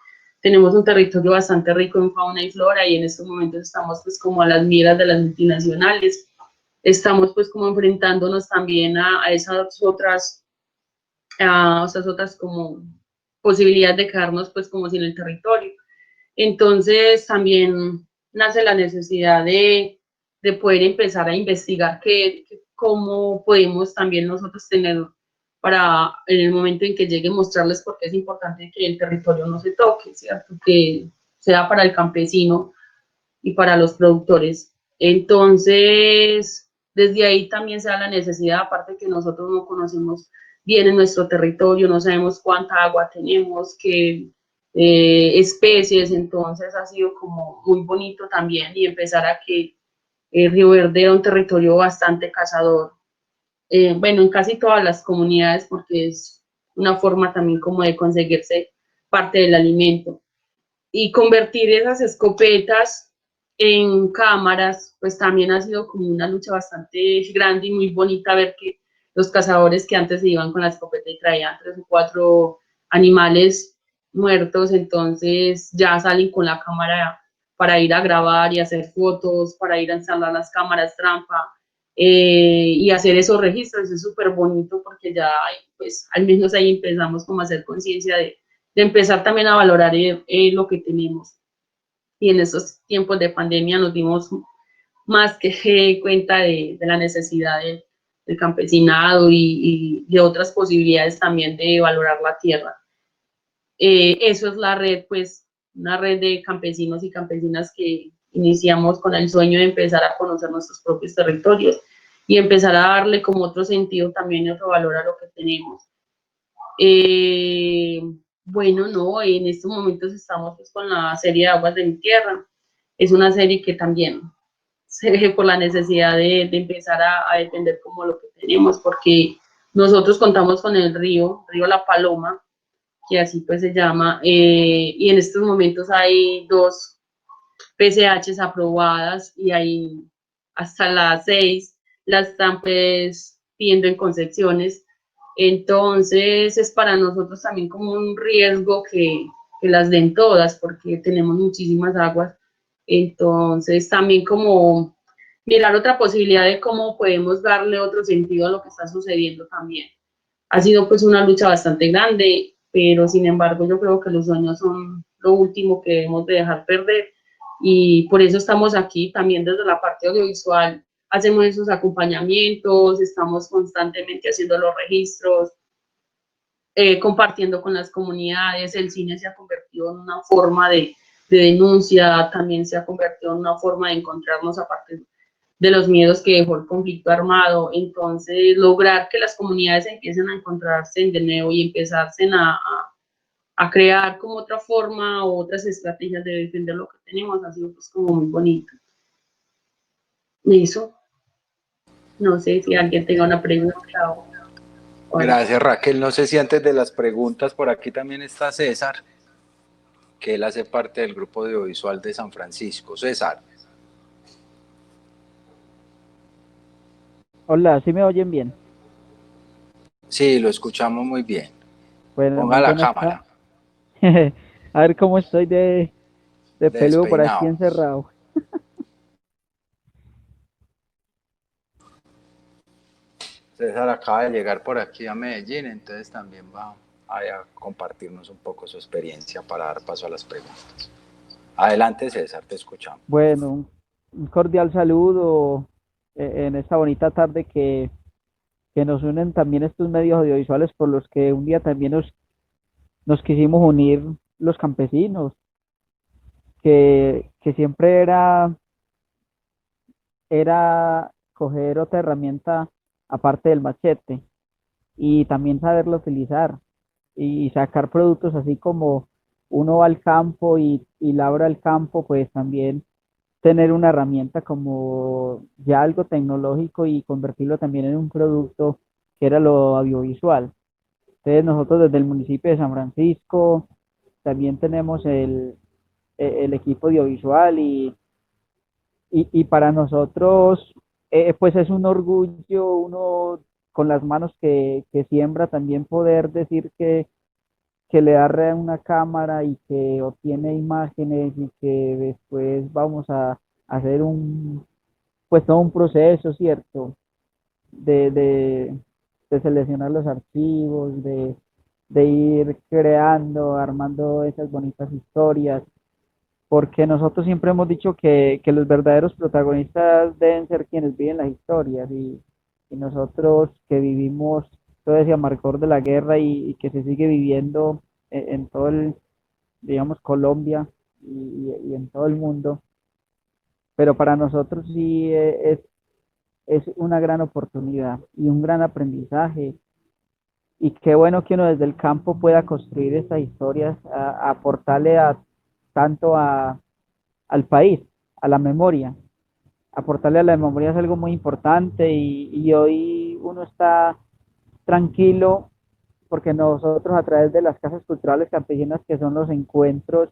tenemos un territorio bastante rico en fauna y flora y en estos momentos estamos pues como a las miras de las multinacionales, estamos pues como enfrentándonos también a esas otras como posibilidades de quedarnos pues como sin el territorio. Entonces también nace la necesidad de poder empezar a investigar cómo podemos también nosotros tener para en el momento en que llegue mostrarles por qué es importante que el territorio no se toque, ¿cierto? Que sea para el campesino y para los productores. Entonces, desde ahí también se da la necesidad, aparte que nosotros no conocemos bien en nuestro territorio, no sabemos cuánta agua tenemos, qué especies, entonces ha sido como muy bonito también y empezar a que Río Verde era un territorio bastante cazador, bueno, en casi todas las comunidades porque es una forma también como de conseguirse parte del alimento. y convertir esas escopetas en cámaras, pues también ha sido como una lucha bastante grande y muy bonita ver que los cazadores que antes se iban con la escopeta y traían 3 o 4 animales muertos, entonces ya salen con la cámara para ir a grabar y hacer fotos, para ir a instalar las cámaras trampa y hacer esos registros. Es súper bonito porque ya, pues, al menos ahí empezamos como a hacer conciencia de empezar también a valorar lo que tenemos. Y en estos tiempos de pandemia nos dimos más que cuenta de la necesidad del campesinado y de otras posibilidades también de valorar la tierra. Eso es la red, pues, una red de campesinos y campesinas que iniciamos con el sueño de empezar a conocer nuestros propios territorios y empezar a darle como otro sentido también y otro valor a lo que tenemos. Eh, bueno, no, en estos momentos estamos pues, con la serie de Aguas de mi Tierra. Es una serie que también se ve por la necesidad de empezar a defender como lo que tenemos, porque nosotros contamos con el río La Paloma, que así pues se llama, y en estos momentos hay 2 PCHs aprobadas y hay hasta las 6 las están pues pidiendo en concepciones. Entonces es para nosotros también como un riesgo que las den todas porque tenemos muchísimas aguas. Entonces también como mirar otra posibilidad de cómo podemos darle otro sentido a lo que está sucediendo también. Ha sido pues una lucha bastante grande, pero sin embargo yo creo que los sueños son lo último que debemos de dejar perder y por eso estamos aquí también desde la parte audiovisual. Hacemos esos acompañamientos, estamos constantemente haciendo los registros, compartiendo con las comunidades. El cine se ha convertido en una forma de denuncia, también se ha convertido en una forma de encontrarnos a partir de los miedos que dejó el conflicto armado. Entonces, lograr que las comunidades empiecen a encontrarse de nuevo y empezarse a crear como otra forma o otras estrategias de defender lo que tenemos ha sido pues como muy bonito. Eso, no sé si alguien tenga una pregunta o algo. Gracias, Raquel. No sé si antes de las preguntas, por aquí también está César, que él hace parte del grupo audiovisual de San Francisco. César. Hola, ¿sí me oyen bien? Sí, lo escuchamos muy bien. Bueno, Ponga muy la buenas cámara. A ver cómo estoy de peludo por aquí Despeinado. encerrado. César acaba de llegar por aquí a Medellín, entonces también va a compartirnos un poco su experiencia para dar paso a las preguntas. Adelante, César, te escuchamos. Bueno, un cordial saludo en esta bonita tarde que nos unen también estos medios audiovisuales por los que un día también nos quisimos unir los campesinos, que siempre era coger otra herramienta aparte del machete y también saberlo utilizar y sacar productos así como uno va al campo y labra el campo, pues también tener una herramienta como ya algo tecnológico y convertirlo también en un producto que era lo audiovisual. Entonces nosotros desde el municipio de San Francisco también tenemos el equipo audiovisual y para nosotros pues es un orgullo uno con las manos que siembra también poder decir que le da a una cámara y que obtiene imágenes y que después vamos a hacer pues todo un proceso, ¿cierto? De, de, de seleccionar los archivos, de ir creando, armando esas bonitas historias, porque nosotros siempre hemos dicho que los verdaderos protagonistas deben ser quienes viven las historias y nosotros que vivimos todo ese amargor de la guerra y que se sigue viviendo en todo digamos, Colombia y en todo el mundo, pero para nosotros sí es una gran oportunidad y un gran aprendizaje. Y qué bueno que uno desde el campo pueda construir estas historias, aportarle tanto al país, a la memoria. Aportarle a la memoria es algo muy importante y hoy uno está tranquilo porque nosotros a través de las casas culturales campesinas, que son los encuentros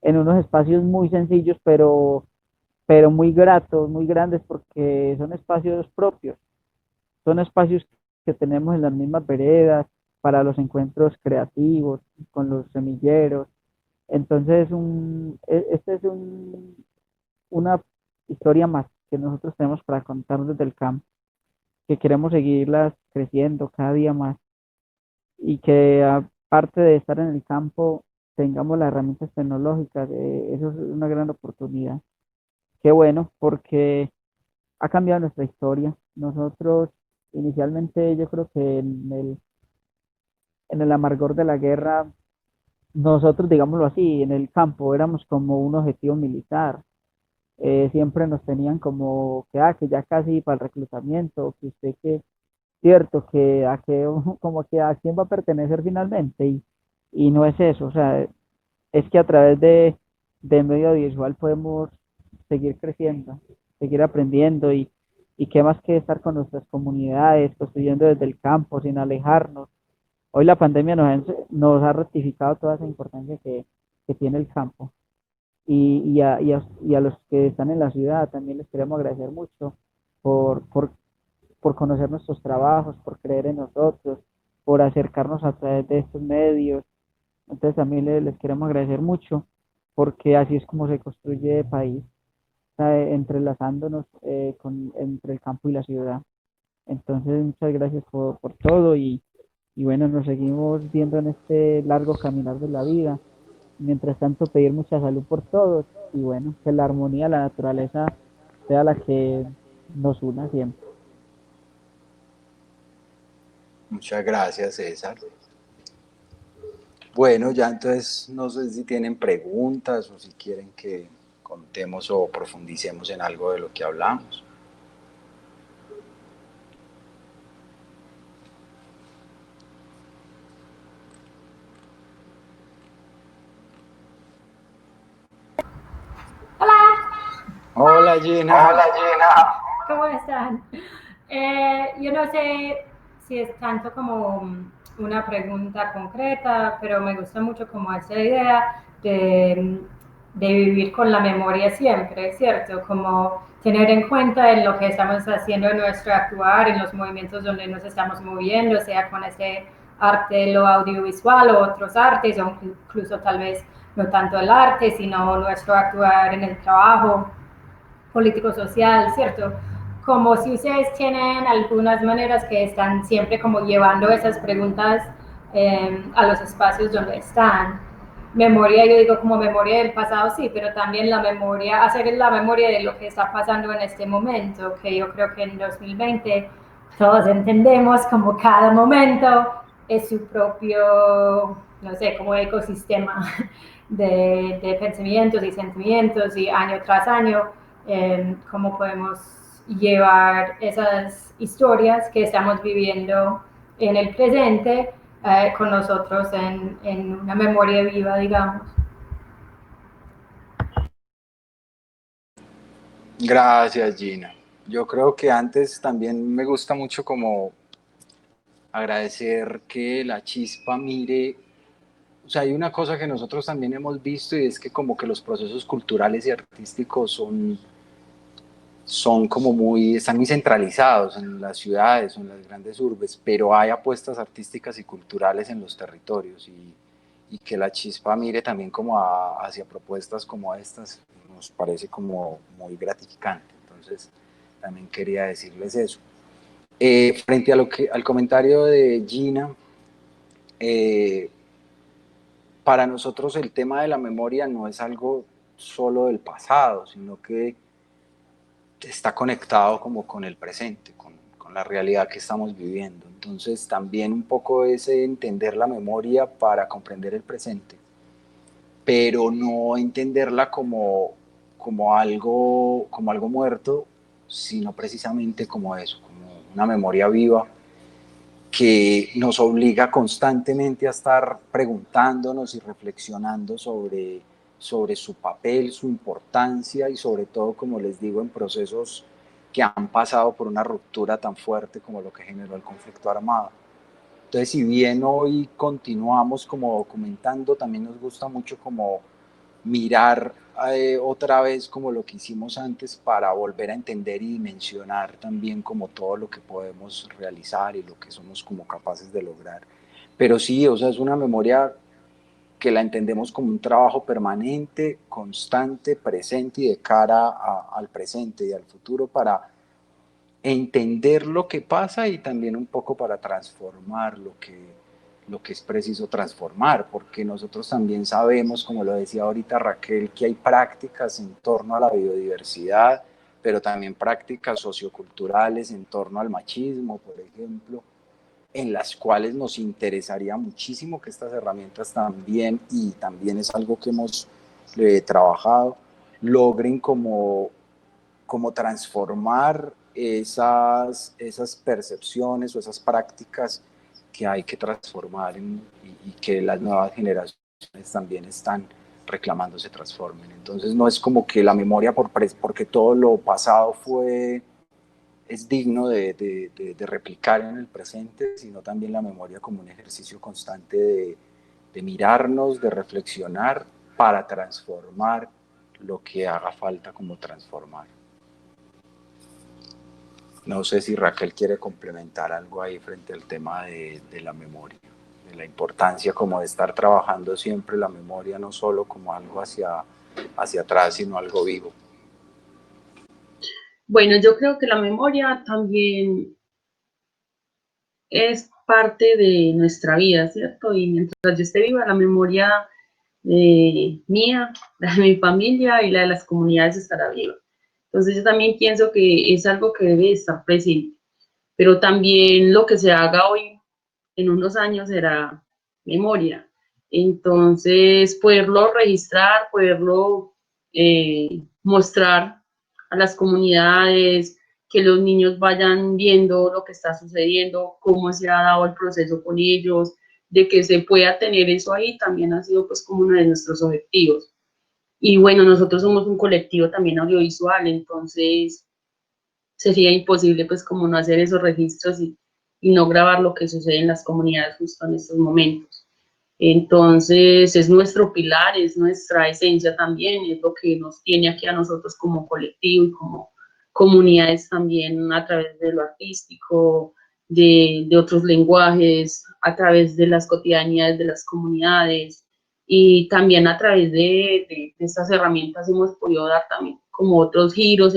en unos espacios muy sencillos, pero muy gratos, muy grandes, porque son espacios propios, son espacios que tenemos en las mismas veredas para los encuentros creativos, con los semilleros. Entonces, este es una historia más que nosotros tenemos para contar desde el campo, que queremos seguirlas creciendo cada día más y que aparte de estar en el campo, tengamos las herramientas tecnológicas. Eso es una gran oportunidad. Qué bueno, porque ha cambiado nuestra historia. Nosotros, inicialmente, yo creo que en el amargor de la guerra, nosotros, digámoslo así, en el campo éramos como un objetivo militar. Siempre nos tenían como que ya casi para el reclutamiento, que usted que, cierto, que a que, como que a quién va a pertenecer finalmente, y no es eso, o sea, es que a través de medio audiovisual podemos seguir creciendo, seguir aprendiendo y qué más que estar con nuestras comunidades, construyendo desde el campo, sin alejarnos. Hoy la pandemia nos ha rectificado toda esa importancia que tiene el campo. Y a los que están en la ciudad también les queremos agradecer mucho por, por, por conocer nuestros trabajos, por creer en nosotros, por acercarnos a través de estos medios. Entonces también les queremos agradecer mucho porque así es como se construye el país, entrelazándonos entre el campo y la ciudad. Entonces muchas gracias por todo y bueno, nos seguimos viendo en este largo caminar de la vida. Mientras tanto, pedir mucha salud por todos y bueno, que la armonía, la naturaleza sea la que nos una siempre. Muchas gracias, César. Bueno, ya entonces no sé si tienen preguntas o si quieren que contemos o profundicemos en algo de lo que hablamos. Hola Gina. Hola Gina. ¿Cómo están? Yo no sé si es tanto como una pregunta concreta, pero me gusta mucho como esa idea de vivir con la memoria siempre, ¿cierto? Como tener en cuenta en lo que estamos haciendo en nuestro actuar, en los movimientos donde nos estamos moviendo, sea con ese arte, lo audiovisual o otros artes, o incluso tal vez no tanto el arte, sino nuestro actuar en el trabajo político-social, ¿cierto? Como si ustedes tienen algunas maneras que están siempre como llevando esas preguntas a los espacios donde están. Memoria, yo digo como memoria del pasado, sí, pero también la memoria, hacer la memoria de lo que está pasando en este momento, que yo creo que en 2020 todos entendemos como cada momento es su propio, no sé, como ecosistema de pensamientos y sentimientos y año tras año cómo podemos llevar esas historias que estamos viviendo en el presente con nosotros en una memoria viva, digamos. Gracias Gina. Yo creo que antes también me gusta mucho como agradecer que la chispa mire. O sea, hay una cosa que nosotros también hemos visto y es que como que los procesos culturales y artísticos son como están muy centralizados en las ciudades o en las grandes urbes, pero hay apuestas artísticas y culturales en los territorios y que la chispa mire también como hacia propuestas como estas nos parece como muy gratificante. Entonces, también quería decirles eso. Frente a al comentario de Gina, para nosotros el tema de la memoria no es algo solo del pasado, sino que está conectado como con el presente, con la realidad que estamos viviendo. Entonces también un poco es entender la memoria para comprender el presente, pero no entenderla como algo muerto, sino precisamente como eso, como una memoria viva que nos obliga constantemente a estar preguntándonos y reflexionando sobre su papel, su importancia y sobre todo, como les digo, en procesos que han pasado por una ruptura tan fuerte como lo que generó el conflicto armado. Entonces, si bien hoy continuamos como documentando, también nos gusta mucho como mirar otra vez como lo que hicimos antes para volver a entender y dimensionar también como todo lo que podemos realizar y lo que somos como capaces de lograr. Pero sí, o sea, es una memoria que la entendemos como un trabajo permanente, constante, presente y de cara al presente y al futuro para entender lo que pasa y también un poco para transformar lo que es preciso transformar, porque nosotros también sabemos, como lo decía ahorita Raquel, que hay prácticas en torno a la biodiversidad, pero también prácticas socioculturales en torno al machismo, por ejemplo, en las cuales nos interesaría muchísimo que estas herramientas también, y también es algo que hemos trabajado, logren como transformar esas percepciones o esas prácticas que hay que transformar y que las nuevas generaciones también están reclamando se transformen. Entonces no es como que la memoria porque todo lo pasado es digno de replicar en el presente, sino también la memoria como un ejercicio constante de mirarnos, de reflexionar para transformar lo que haga falta como transformar. No sé si Raquel quiere complementar algo ahí frente al tema de la memoria, de la importancia como de estar trabajando siempre la memoria, no solo como algo hacia atrás, sino algo vivo. Bueno, yo creo que la memoria también es parte de nuestra vida, ¿cierto? Y mientras yo esté viva, la memoria mía, la de mi familia y la de las comunidades estará viva. Entonces yo también pienso que es algo que debe estar presente, pero también lo que se haga hoy en unos años será memoria. Entonces, poderlo registrar, poderlo mostrar a las comunidades, que los niños vayan viendo lo que está sucediendo, cómo se ha dado el proceso con ellos, de que se pueda tener eso ahí, también ha sido pues como uno de nuestros objetivos. Y bueno, nosotros somos un colectivo también audiovisual, entonces sería imposible pues como no hacer esos registros y no grabar lo que sucede en las comunidades justo en estos momentos. Entonces es nuestro pilar, es nuestra esencia también, es lo que nos tiene aquí a nosotros como colectivo y como comunidades también a través de lo artístico, de otros lenguajes, a través de las cotidianidades de las comunidades y también a través de estas herramientas hemos podido dar también como otros giros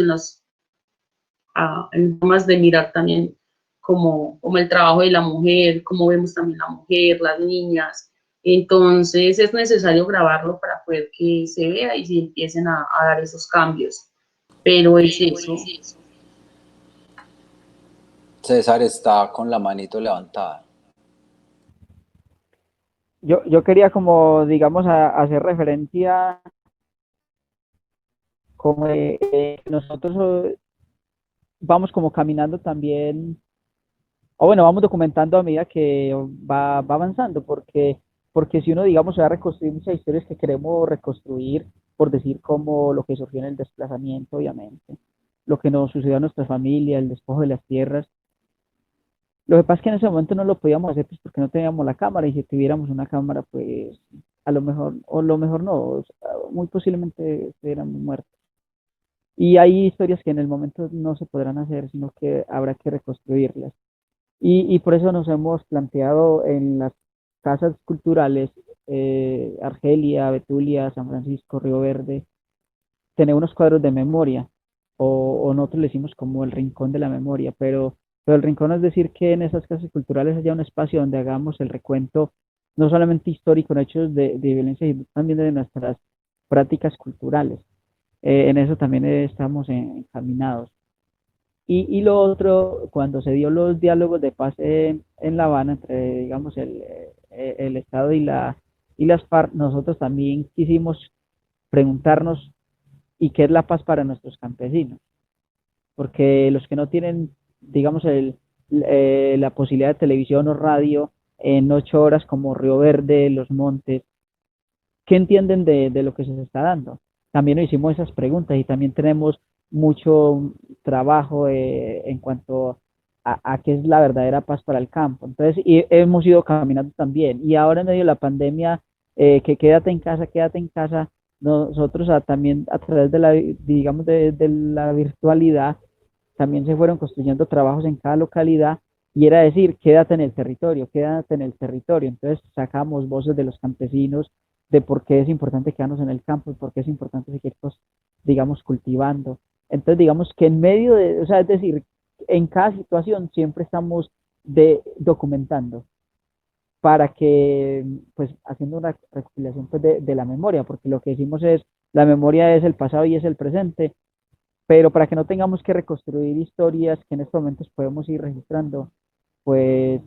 en formas de mirar también como el trabajo de la mujer, cómo vemos también la mujer, las niñas. Entonces es necesario grabarlo para poder que se vea y se empiecen a dar esos cambios. Pero es eso. César está con la manito levantada. Yo quería como, digamos, hacer referencia como nosotros vamos como caminando también, o bueno, vamos documentando a medida que va avanzando, porque si uno, digamos, se va a reconstruir muchas historias que queremos reconstruir, por decir como lo que surgió en el desplazamiento, obviamente, lo que nos sucedió a nuestra familia, el despojo de las tierras. Lo que pasa es que en ese momento no lo podíamos hacer pues porque no teníamos la cámara y si tuviéramos una cámara pues a lo mejor, o lo mejor no, o sea, muy posiblemente estuviéramos muertos. Y hay historias que en el momento no se podrán hacer, sino que habrá que reconstruirlas. Y por eso nos hemos planteado en las casas culturales, Argelia, Betulia, San Francisco, Río Verde, tener unos cuadros de memoria, o nosotros le decimos como el rincón de la memoria, pero el rincón es decir que en esas casas culturales haya un espacio donde hagamos el recuento, no solamente histórico en hechos de violencia, sino también de nuestras prácticas culturales. En eso también estamos encaminados. Y lo otro, cuando se dio los diálogos de paz en La Habana entre, digamos, el Estado y las FARC, nosotros también quisimos preguntarnos, ¿y qué es la paz para nuestros campesinos? Porque los que no tienen, digamos, la posibilidad de televisión o radio en 8 horas como Río Verde, Los Montes, ¿qué entienden de lo que se está dando? También nos hicimos esas preguntas y también tenemos mucho trabajo en cuanto a qué es la verdadera paz para el campo. Entonces, y hemos ido caminando también. Y ahora en medio de la pandemia, que quédate en casa, nosotros también a través de la, digamos, de la virtualidad, también se fueron construyendo trabajos en cada localidad y era decir, quédate en el territorio, quédate en el territorio. Entonces sacamos voces de los campesinos de por qué es importante quedarnos en el campo y por qué es importante seguir, pues, digamos, cultivando. Entonces, digamos que en medio de, o sea, es decir, en cada situación siempre estamos documentando para que, pues, haciendo una recopilación pues, de la memoria, porque lo que decimos es, la memoria es el pasado y es el presente, pero para que no tengamos que reconstruir historias que en estos momentos podemos ir registrando, pues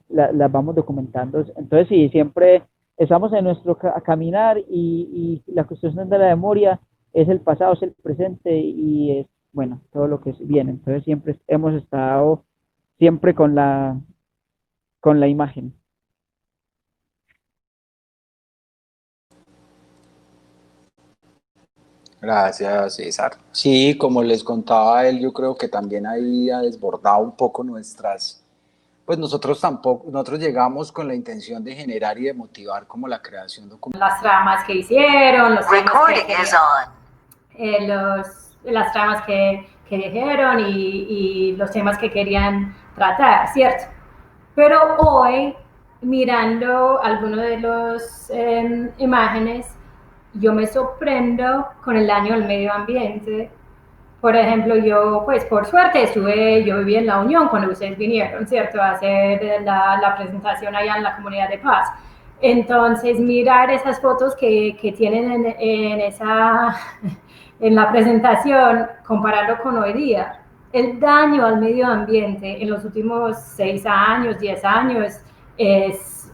las vamos documentando. Entonces, sí, siempre estamos en nuestro caminar y la construcción de la memoria es el pasado, es el presente y es, bueno, todo lo que viene. Entonces, siempre hemos estado siempre con la imagen. Gracias, César. Sí, como les contaba él, yo creo que también ahí ha desbordado un poco nuestras, pues nosotros llegamos con la intención de generar y de motivar como la creación documental. Las tramas que hicieron, los temas las tramas que dijeron y los temas que querían tratar, ¿cierto? Pero hoy, mirando algunas de las imágenes, yo me sorprendo con el daño al medio ambiente. Por ejemplo, yo, pues por suerte, yo viví en La Unión cuando ustedes vinieron, ¿cierto? A hacer la presentación allá en la Comunidad de Paz. Entonces, mirar esas fotos que tienen en la presentación, comparando con hoy día, el daño al medio ambiente en los últimos 6 años, 10 años,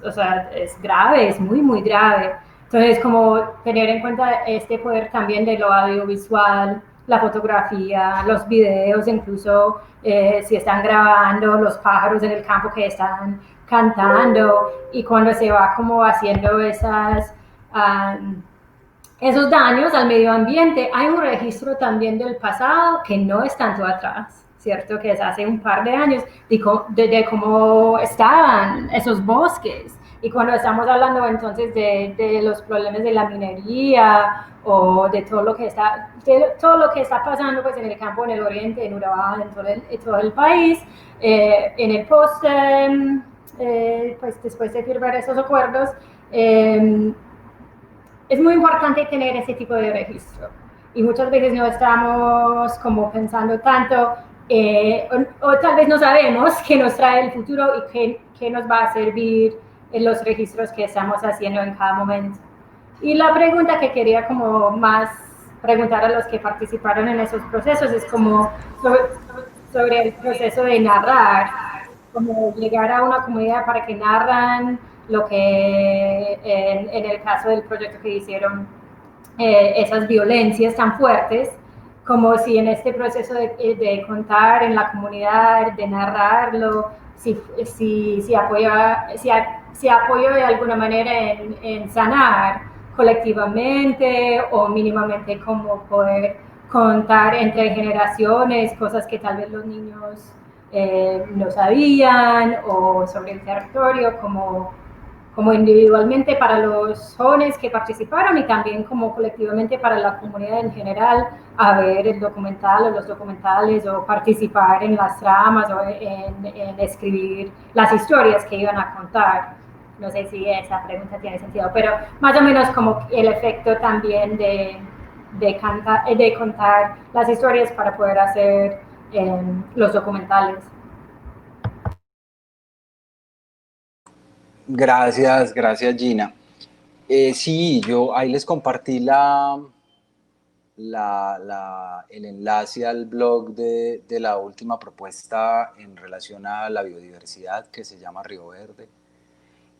o sea, es grave, es muy, muy grave. Entonces, como tener en cuenta este poder también de lo audiovisual, la fotografía, los videos, incluso si están grabando los pájaros en el campo que están cantando y cuando se va como haciendo esos daños al medio ambiente, hay un registro también del pasado que no es tanto atrás, ¿cierto? Que es hace un par de años, de cómo estaban esos bosques. Y cuando estamos hablando entonces de los problemas de la minería o de todo lo que está pasando pues, en el campo, en el oriente, en Urabá, en todo el país, en el post, pues después de firmar esos acuerdos, es muy importante tener ese tipo de registro. Y muchas veces no estamos como pensando tanto, o tal vez no sabemos qué nos trae el futuro y qué nos va a servir en los registros que estamos haciendo en cada momento. Y la pregunta que quería como más preguntar a los que participaron en esos procesos es como sobre el proceso de narrar, como llegar a una comunidad para que narran lo que en el caso del proyecto que hicieron, esas violencias tan fuertes, como si en este proceso de contar en la comunidad, de narrarlo, si apoyo de alguna manera en sanar colectivamente o mínimamente como poder contar entre generaciones cosas que tal vez los niños no sabían o sobre el territorio como individualmente para los jóvenes que participaron y también como colectivamente para la comunidad en general a ver el documental o los documentales o participar en las tramas o en escribir las historias que iban a contar. No sé si esa pregunta tiene sentido, pero más o menos como el efecto también de contar las historias para poder hacer los documentales. Gracias Gina. Sí, yo ahí les compartí el enlace al blog de la última propuesta en relación a la biodiversidad que se llama Río Verde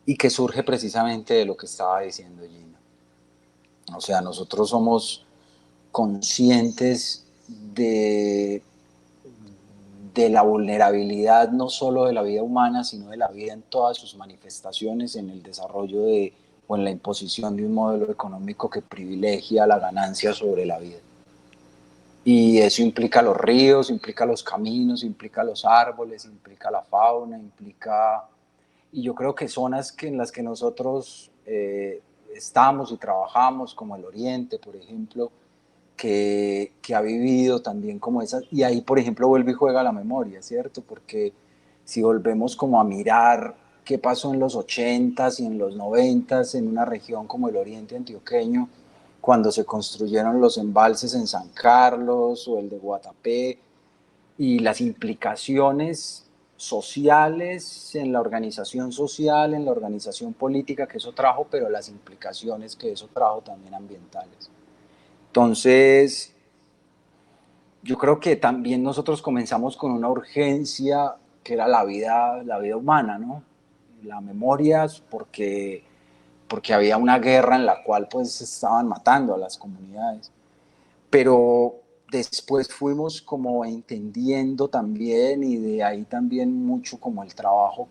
y que surge precisamente de lo que estaba diciendo Gina. O sea, nosotros somos conscientes de la vulnerabilidad no solo de la vida humana, sino de la vida en todas sus manifestaciones, en el desarrollo o en la imposición de un modelo económico que privilegia la ganancia sobre la vida. Y eso implica los ríos, implica los caminos, implica los árboles, implica la fauna, implica... Y yo creo que zonas en las que nosotros estamos y trabajamos, como el Oriente, por ejemplo, que ha vivido también como esas, y ahí, por ejemplo, vuelve y juega la memoria, ¿cierto? Porque si volvemos como a mirar qué pasó en los 80s y en los 90s en una región como el Oriente Antioqueño, cuando se construyeron los embalses en San Carlos o el de Guatapé, y las implicaciones sociales en la organización social, en la organización política que eso trajo, pero las implicaciones que eso trajo también ambientales. Entonces, yo creo que también nosotros comenzamos con una urgencia que era la vida humana, ¿no? La memoria, porque había una guerra en la cual pues estaban matando a las comunidades. Pero después fuimos como entendiendo también, y de ahí también mucho como el trabajo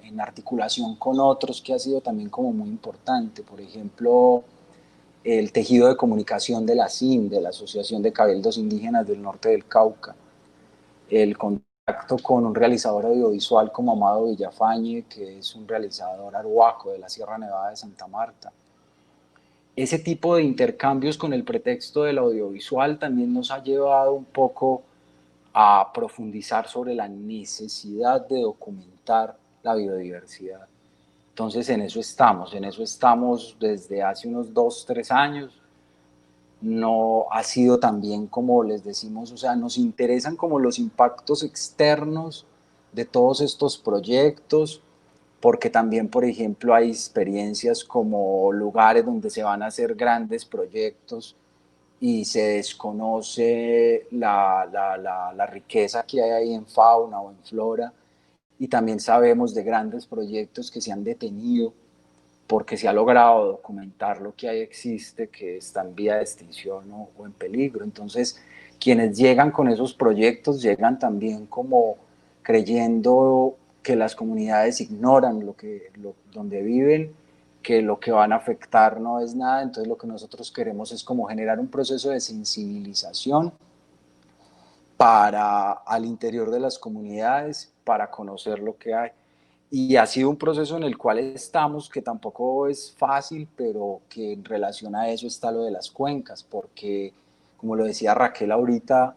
en articulación con otros, que ha sido también como muy importante. Por ejemplo, el tejido de comunicación de la ASIN, de la Asociación de Cabildos Indígenas del Norte del Cauca, el contacto con un realizador audiovisual como Amado Villafañe, que es un realizador arhuaco de la Sierra Nevada de Santa Marta. Ese tipo de intercambios con el pretexto del audiovisual también nos ha llevado un poco a profundizar sobre la necesidad de documentar la biodiversidad. Entonces en eso estamos desde hace unos 2-3 años. No ha sido también como les decimos, o sea, nos interesan como los impactos externos de todos estos proyectos, porque también, por ejemplo, hay experiencias como lugares donde se van a hacer grandes proyectos y se desconoce la riqueza que hay ahí en fauna o en flora, y también sabemos de grandes proyectos que se han detenido porque se ha logrado documentar lo que ahí existe, que está en vía de extinción o en peligro. Entonces, quienes llegan con esos proyectos llegan también como creyendo que las comunidades ignoran donde viven, que lo que van a afectar no es nada. Entonces lo que nosotros queremos es como generar un proceso de sensibilización al interior de las comunidades, para conocer lo que hay. Y ha sido un proceso en el cual estamos, que tampoco es fácil, pero que en relación a eso está lo de las cuencas, porque, como lo decía Raquel ahorita,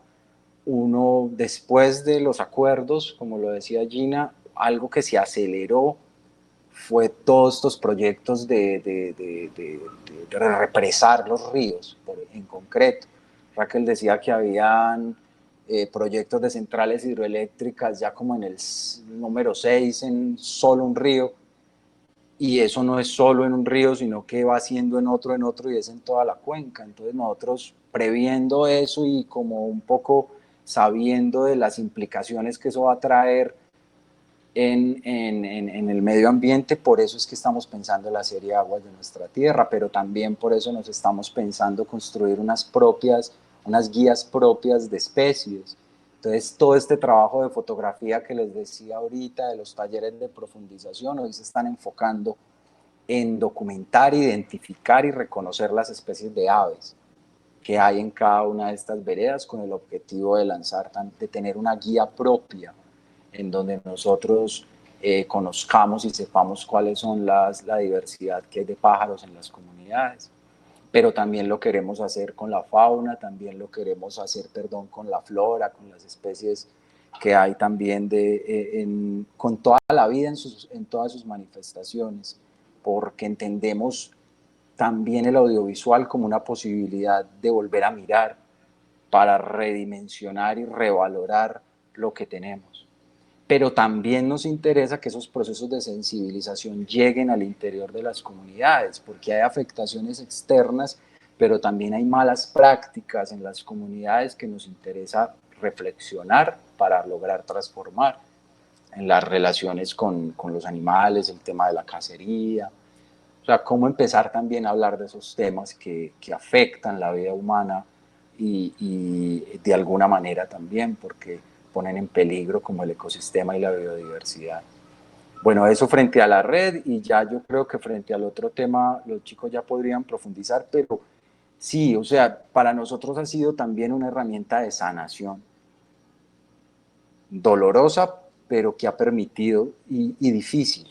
uno después de los acuerdos, como lo decía Gina, algo que se aceleró fue todos estos proyectos de represar los ríos, en concreto. Raquel decía que habían proyectos de centrales hidroeléctricas ya como en el número 6 en solo un río, y eso no es solo en un río, sino que va siendo en otro, y es en toda la cuenca. Entonces nosotros, previendo eso y como un poco sabiendo de las implicaciones que eso va a traer en el medio ambiente, por eso es que estamos pensando en la serie de aguas de nuestra tierra, pero también por eso nos estamos pensando construir unas guías propias de especies. Entonces, todo este trabajo de fotografía que les decía ahorita, de los talleres de profundización, hoy se están enfocando en documentar, identificar y reconocer las especies de aves que hay en cada una de estas veredas, con el objetivo de tener una guía propia en donde nosotros conozcamos y sepamos cuáles son la diversidad que hay de pájaros en las comunidades. Pero también lo queremos hacer con la fauna, también lo queremos hacer, con la flora, con las especies que hay también con toda la vida en todas sus manifestaciones, porque entendemos también el audiovisual como una posibilidad de volver a mirar para redimensionar y revalorar lo que tenemos. Pero también nos interesa que esos procesos de sensibilización lleguen al interior de las comunidades, porque hay afectaciones externas, pero también hay malas prácticas en las comunidades que nos interesa reflexionar para lograr transformar en las relaciones con los animales, el tema de la cacería. O sea, cómo empezar también a hablar de esos temas que afectan la vida humana y de alguna manera también, porque ponen en peligro como el ecosistema y la biodiversidad. Bueno, eso frente a la red, y ya yo creo que frente al otro tema los chicos ya podrían profundizar, pero sí, o sea, para nosotros ha sido también una herramienta de sanación, dolorosa, pero que ha permitido y difícil,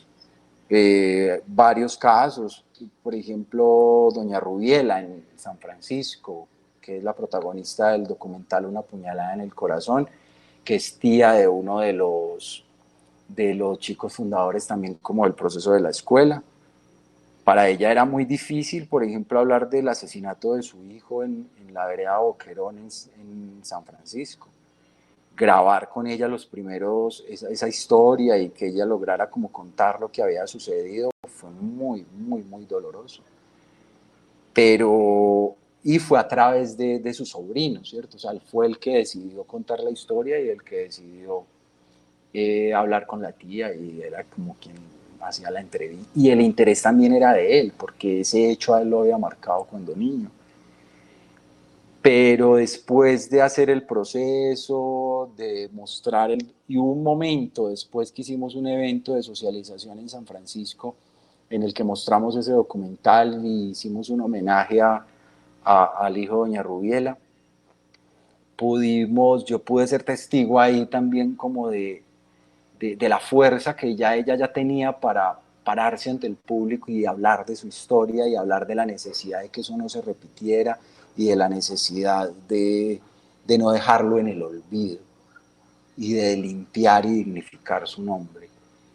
varios casos, por ejemplo, doña Rubiela en San Francisco, que es la protagonista del documental Una puñalada en el corazón, que es tía de uno de los chicos fundadores también como del proceso de la escuela. Para ella era muy difícil, por ejemplo, hablar del asesinato de su hijo en la vereda Boquerón en San Francisco. Grabar con ella los primeros, esa historia y que ella lograra como contar lo que había sucedido fue muy, muy, muy doloroso. Pero, y fue a través de su sobrino, ¿cierto? O sea, él fue el que decidió contar la historia y el que decidió hablar con la tía y era como quien hacía la entrevista. Y el interés también era de él, porque ese hecho a él lo había marcado cuando niño. Pero después de hacer el proceso, de mostrar, y hubo un momento después que hicimos un evento de socialización en San Francisco en el que mostramos ese documental y hicimos un homenaje al hijo de doña Rubiela, yo pude ser testigo ahí también como de la fuerza que ella ya tenía para pararse ante el público y hablar de su historia y hablar de la necesidad de que eso no se repitiera y de la necesidad de no dejarlo en el olvido y de limpiar y dignificar su nombre.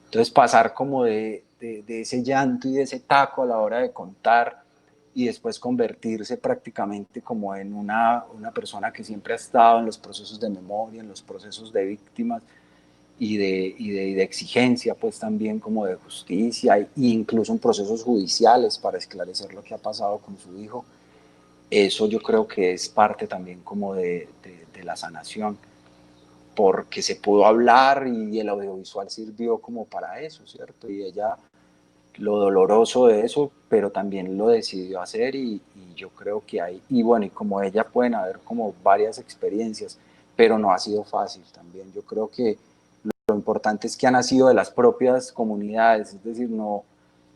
Entonces pasar como de ese llanto y de ese taco a la hora de contar y después convertirse prácticamente como en una persona que siempre ha estado en los procesos de memoria, en los procesos de víctimas, y de exigencia, pues también como de justicia, e incluso en procesos judiciales para esclarecer lo que ha pasado con su hijo. Eso yo creo que es parte también como de la sanación, porque se pudo hablar y el audiovisual sirvió como para eso, ¿cierto? Y ella, lo doloroso de eso, pero también lo decidió hacer y yo creo que hay, y bueno, y como ella pueden haber como varias experiencias, pero no ha sido fácil también. Yo creo que lo importante es que ha nacido de las propias comunidades, es decir, no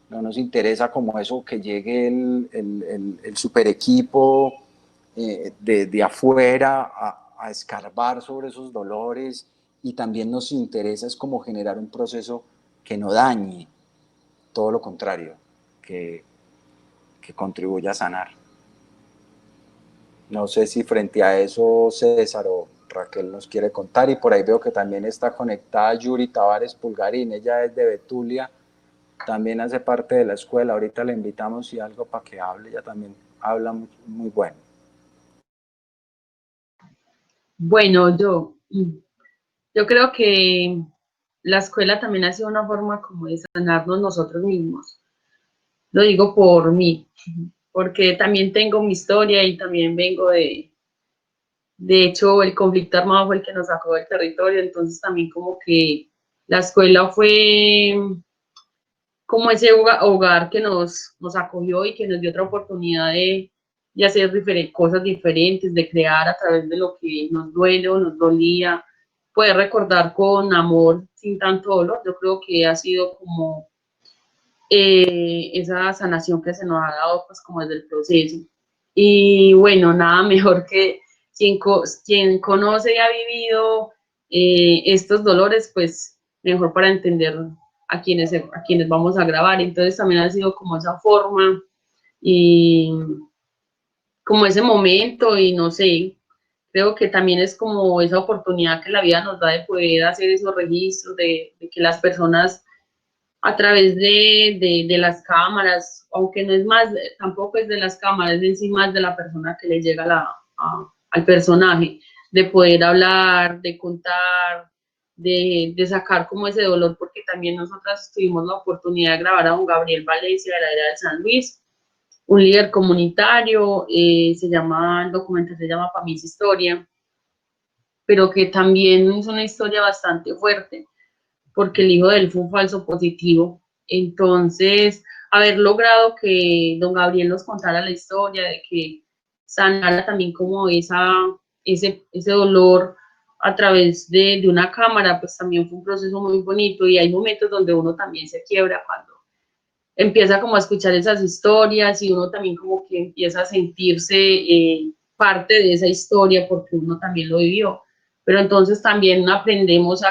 nos interesa como eso que llegue el super equipo de afuera a escarbar sobre esos dolores, y también nos interesa es como generar un proceso que no dañe, todo lo contrario, que contribuya a sanar. No sé si frente a eso César o Raquel nos quiere contar, y por ahí veo que también está conectada Yuri Tavares Pulgarín, ella es de Betulia, también hace parte de la escuela, ahorita le invitamos y algo para que hable, ella también habla muy, muy bueno. Bueno, yo creo que la escuela también ha sido una forma como de sanarnos nosotros mismos. Lo digo por mí, porque también tengo mi historia y también vengo de hecho, el conflicto armado fue el que nos sacó del territorio, entonces también como que la escuela fue como ese hogar que nos acogió y que nos dio otra oportunidad de hacer cosas diferentes, de crear a través de lo que nos duele o nos dolía, poder recordar con amor, sin tanto dolor. Yo creo que ha sido como esa sanación que se nos ha dado pues como desde el proceso. Y bueno, nada mejor que quien conoce y ha vivido estos dolores, pues mejor para entender a quienes vamos a grabar. Entonces también ha sido como esa forma y como ese momento y no sé, creo que también es como esa oportunidad que la vida nos da de poder hacer esos registros, de que las personas a través de las cámaras, aunque no es más, tampoco es de las cámaras, es en sí más de la persona que le llega al personaje, de poder hablar, de contar, de sacar como ese dolor, porque también nosotras tuvimos la oportunidad de grabar a don Gabriel Valencia de la era de San Luis, un líder comunitario, el documental se llama Pa' mis historia, pero que también es una historia bastante fuerte porque el hijo de él fue un falso positivo. Entonces, haber logrado que don Gabriel nos contara la historia, de que sanara también como ese dolor a través de una cámara, pues también fue un proceso muy bonito y hay momentos donde uno también se quiebra cuando empieza como a escuchar esas historias y uno también como que empieza a sentirse parte de esa historia porque uno también lo vivió. Pero entonces también aprendemos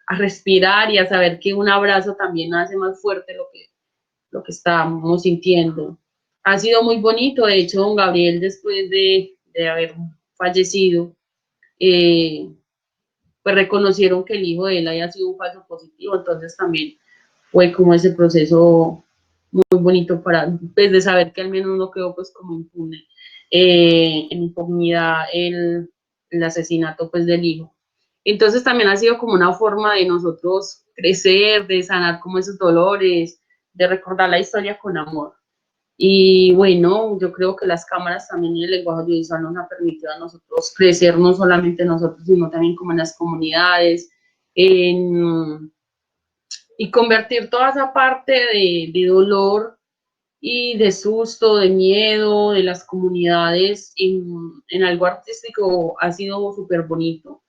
a respirar y a saber que un abrazo también hace más fuerte lo que estábamos sintiendo. Ha sido muy bonito, de hecho, don Gabriel, después de haber fallecido, pues reconocieron que el hijo de él haya sido un falso positivo, entonces también fue como ese proceso muy bonito para, pues, de saber que al menos no quedó pues como impune, en impunidad el asesinato pues del hijo. Entonces también ha sido como una forma de nosotros crecer, de sanar como esos dolores, de recordar la historia con amor. Y bueno, yo creo que las cámaras también y el lenguaje audiovisual nos ha permitido a nosotros crecer, no solamente nosotros, sino también como en las comunidades, en, y convertir toda esa parte de dolor y de susto, de miedo de las comunidades en algo artístico ha sido súper bonito.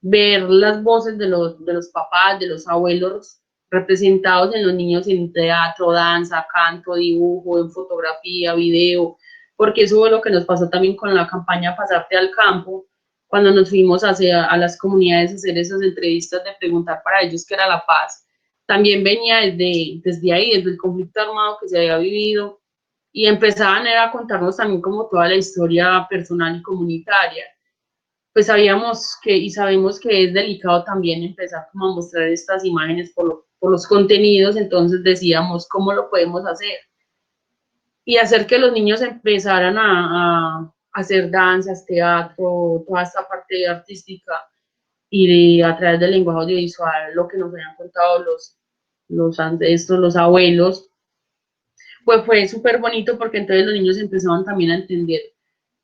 Ver las voces de los papás, de los abuelos representados en los niños en teatro, danza, canto, dibujo, en fotografía, video, porque eso fue lo que nos pasó también con la campaña Pasarte al Campo, cuando nos fuimos a las comunidades a hacer esas entrevistas de preguntar para ellos qué era la paz. También venía desde ahí, desde el conflicto armado que se había vivido, y empezaban a contarnos también como toda la historia personal y comunitaria. Pues sabíamos que y sabemos que es delicado también empezar como a mostrar estas imágenes por los contenidos, entonces decíamos cómo lo podemos hacer y hacer que los niños empezaran a hacer danzas, teatro, toda esta parte artística y a través del lenguaje audiovisual, lo que nos habían contado los ancestros, los abuelos, pues fue súper bonito porque entonces los niños empezaban también a entender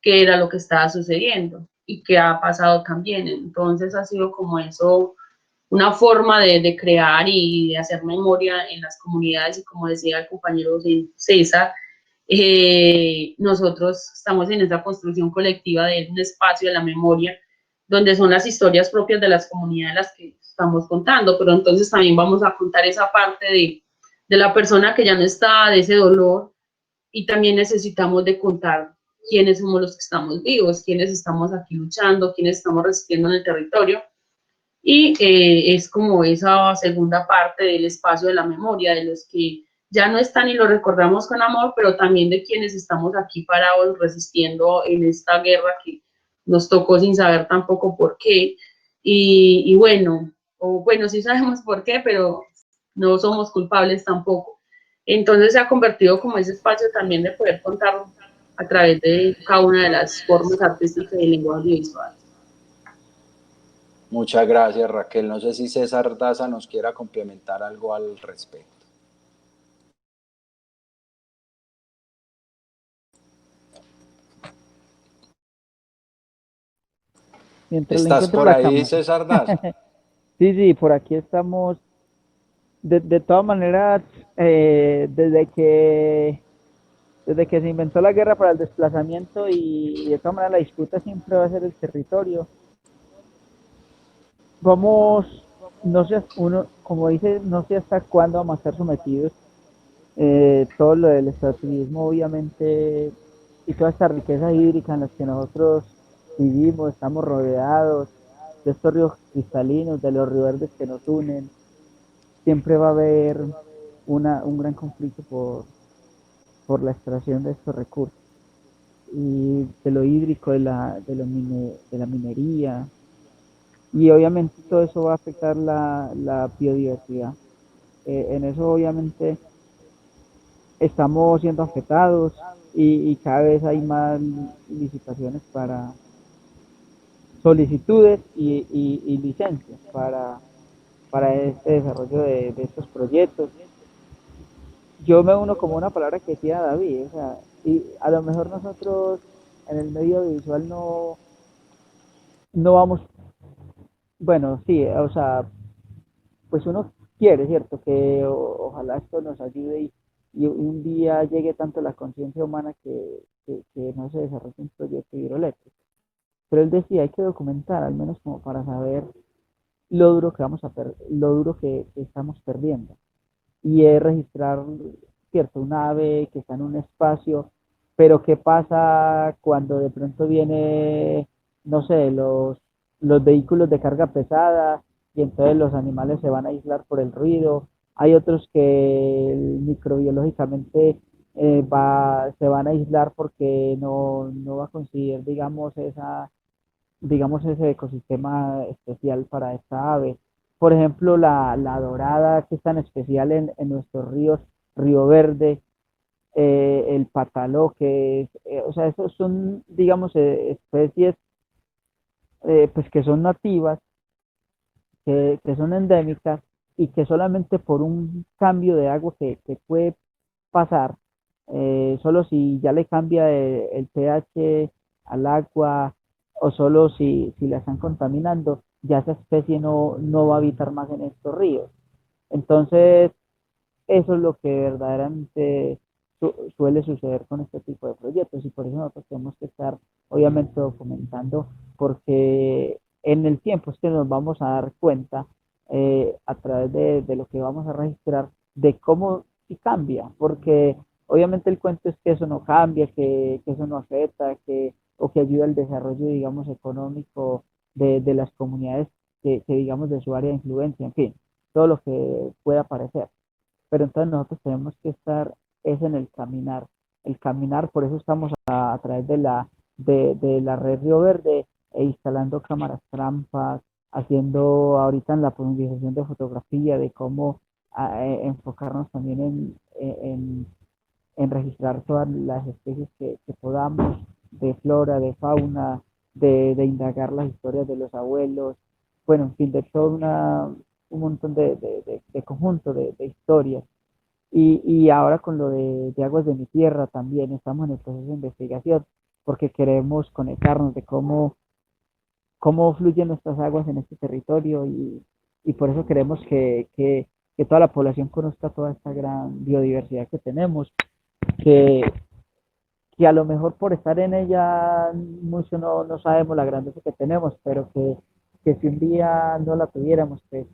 qué era lo que estaba sucediendo y qué ha pasado también. Entonces ha sido como eso, una forma de crear y de hacer memoria en las comunidades y como decía el compañero César, nosotros estamos en esa construcción colectiva de un espacio de la memoria donde son las historias propias de las comunidades las que estamos contando, pero entonces también vamos a contar esa parte de la persona que ya no está, de ese dolor, y también necesitamos de contar quiénes somos los que estamos vivos, quiénes estamos aquí luchando, quiénes estamos resistiendo en el territorio. Y es como esa segunda parte del espacio de la memoria, de los que ya no están y lo recordamos con amor, pero también de quienes estamos aquí parados resistiendo en esta guerra que nos tocó sin saber tampoco por qué. Y bueno, o bueno, sí sabemos por qué, pero no somos culpables tampoco. Entonces se ha convertido como ese espacio también de poder contar a través de cada una de las formas artísticas y del lenguaje audiovisual. Muchas gracias, Raquel. No sé si César Daza nos quiera complementar algo al respecto. Mientras le ¿Estás encuentro por la ahí, cámara. César Daza? Sí, por aquí estamos. De todas maneras, desde que se inventó la guerra para el desplazamiento y de todas maneras la disputa siempre va a ser el territorio. Vamos, no sé, uno, como dice, no sé hasta cuándo vamos a estar sometidos. Todo lo del extractivismo, obviamente, y toda esta riqueza hídrica en la que nosotros vivimos, estamos rodeados de estos ríos cristalinos, de los ríos verdes que nos unen. Siempre va a haber un gran conflicto por la extracción de estos recursos y de lo hídrico, de la minería, y obviamente todo eso va a afectar la biodiversidad. En eso obviamente estamos siendo afectados y cada vez hay más licitaciones para solicitudes y licencias para este desarrollo de estos proyectos. Yo me uno como una palabra que decía David, o sea, y a lo mejor nosotros en el medio audiovisual no vamos, bueno, sí, o sea, pues uno quiere, ¿cierto? Que ojalá esto nos ayude y un día llegue tanto la conciencia humana que no se desarrolle un proyecto hidroeléctrico. Pero él decía, hay que documentar, al menos como para saber lo duro que lo duro que estamos perdiendo. Y es registrar, cierto, un ave que está en un espacio, pero ¿qué pasa cuando de pronto viene, no sé, los vehículos de carga pesada y entonces los animales se van a aislar por el ruido. Hay otros que microbiológicamente se van a aislar porque no va a conseguir, digamos, ese ecosistema especial para esta ave. Por ejemplo, la dorada, que es tan especial en nuestros ríos, Río Verde, el pataló, o sea, esos son, digamos, especies pues que son nativas, que son endémicas y que solamente por un cambio de agua que puede pasar, solo si ya le cambia el pH al agua o solo si la están contaminando, ya esa especie no va a habitar más en estos ríos. Entonces, eso es lo que verdaderamente suele suceder con este tipo de proyectos y por eso nosotros tenemos que estar obviamente documentando porque en el tiempo es que nos vamos a dar cuenta a través de lo que vamos a registrar de cómo sí cambia, porque obviamente el cuento es que eso no cambia, que eso no afecta, o que ayuda al desarrollo, digamos, económico de las comunidades digamos, de su área de influencia, en fin, todo lo que pueda parecer. Pero entonces nosotros tenemos que estar es en el caminar, por eso estamos a través de la red Río Verde instalando cámaras trampas, haciendo ahorita en la profundización de fotografía, de cómo enfocarnos también en registrar todas las especies que podamos, de flora, de fauna, de indagar las historias de los abuelos, bueno, en fin, de todo un montón de conjunto de historias. Y ahora con lo de Aguas de mi Tierra también estamos en el proceso de investigación porque queremos conectarnos de cómo fluyen nuestras aguas en este territorio y por eso queremos que toda la población conozca toda esta gran biodiversidad que tenemos, que, que a lo mejor por estar en ella mucho no sabemos la grandeza que tenemos, pero que si un día no la tuviéramos, pues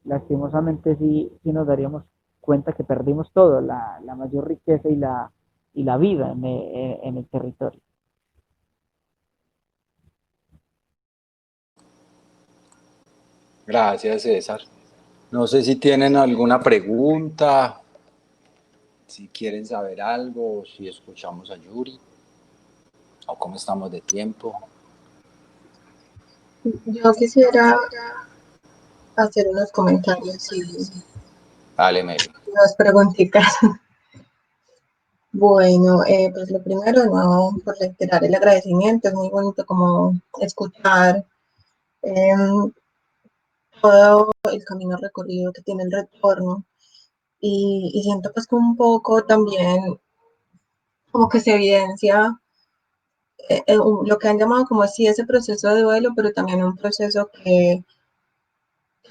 lastimosamente sí nos daríamos cuenta que perdimos todo, la mayor riqueza y la vida en el territorio. Gracias, César. No sé si tienen alguna pregunta, si quieren saber algo, si escuchamos a Yuri, o cómo estamos de tiempo. Yo quisiera hacer unos comentarios y Dale, Mary. unas preguntitas. Bueno, pues lo primero, no, por reiterar el agradecimiento, es muy bonito como escuchar eh, todo el camino recorrido que tiene el retorno y siento pues que un poco también como que se evidencia lo que han llamado como así ese proceso de duelo, pero también un proceso que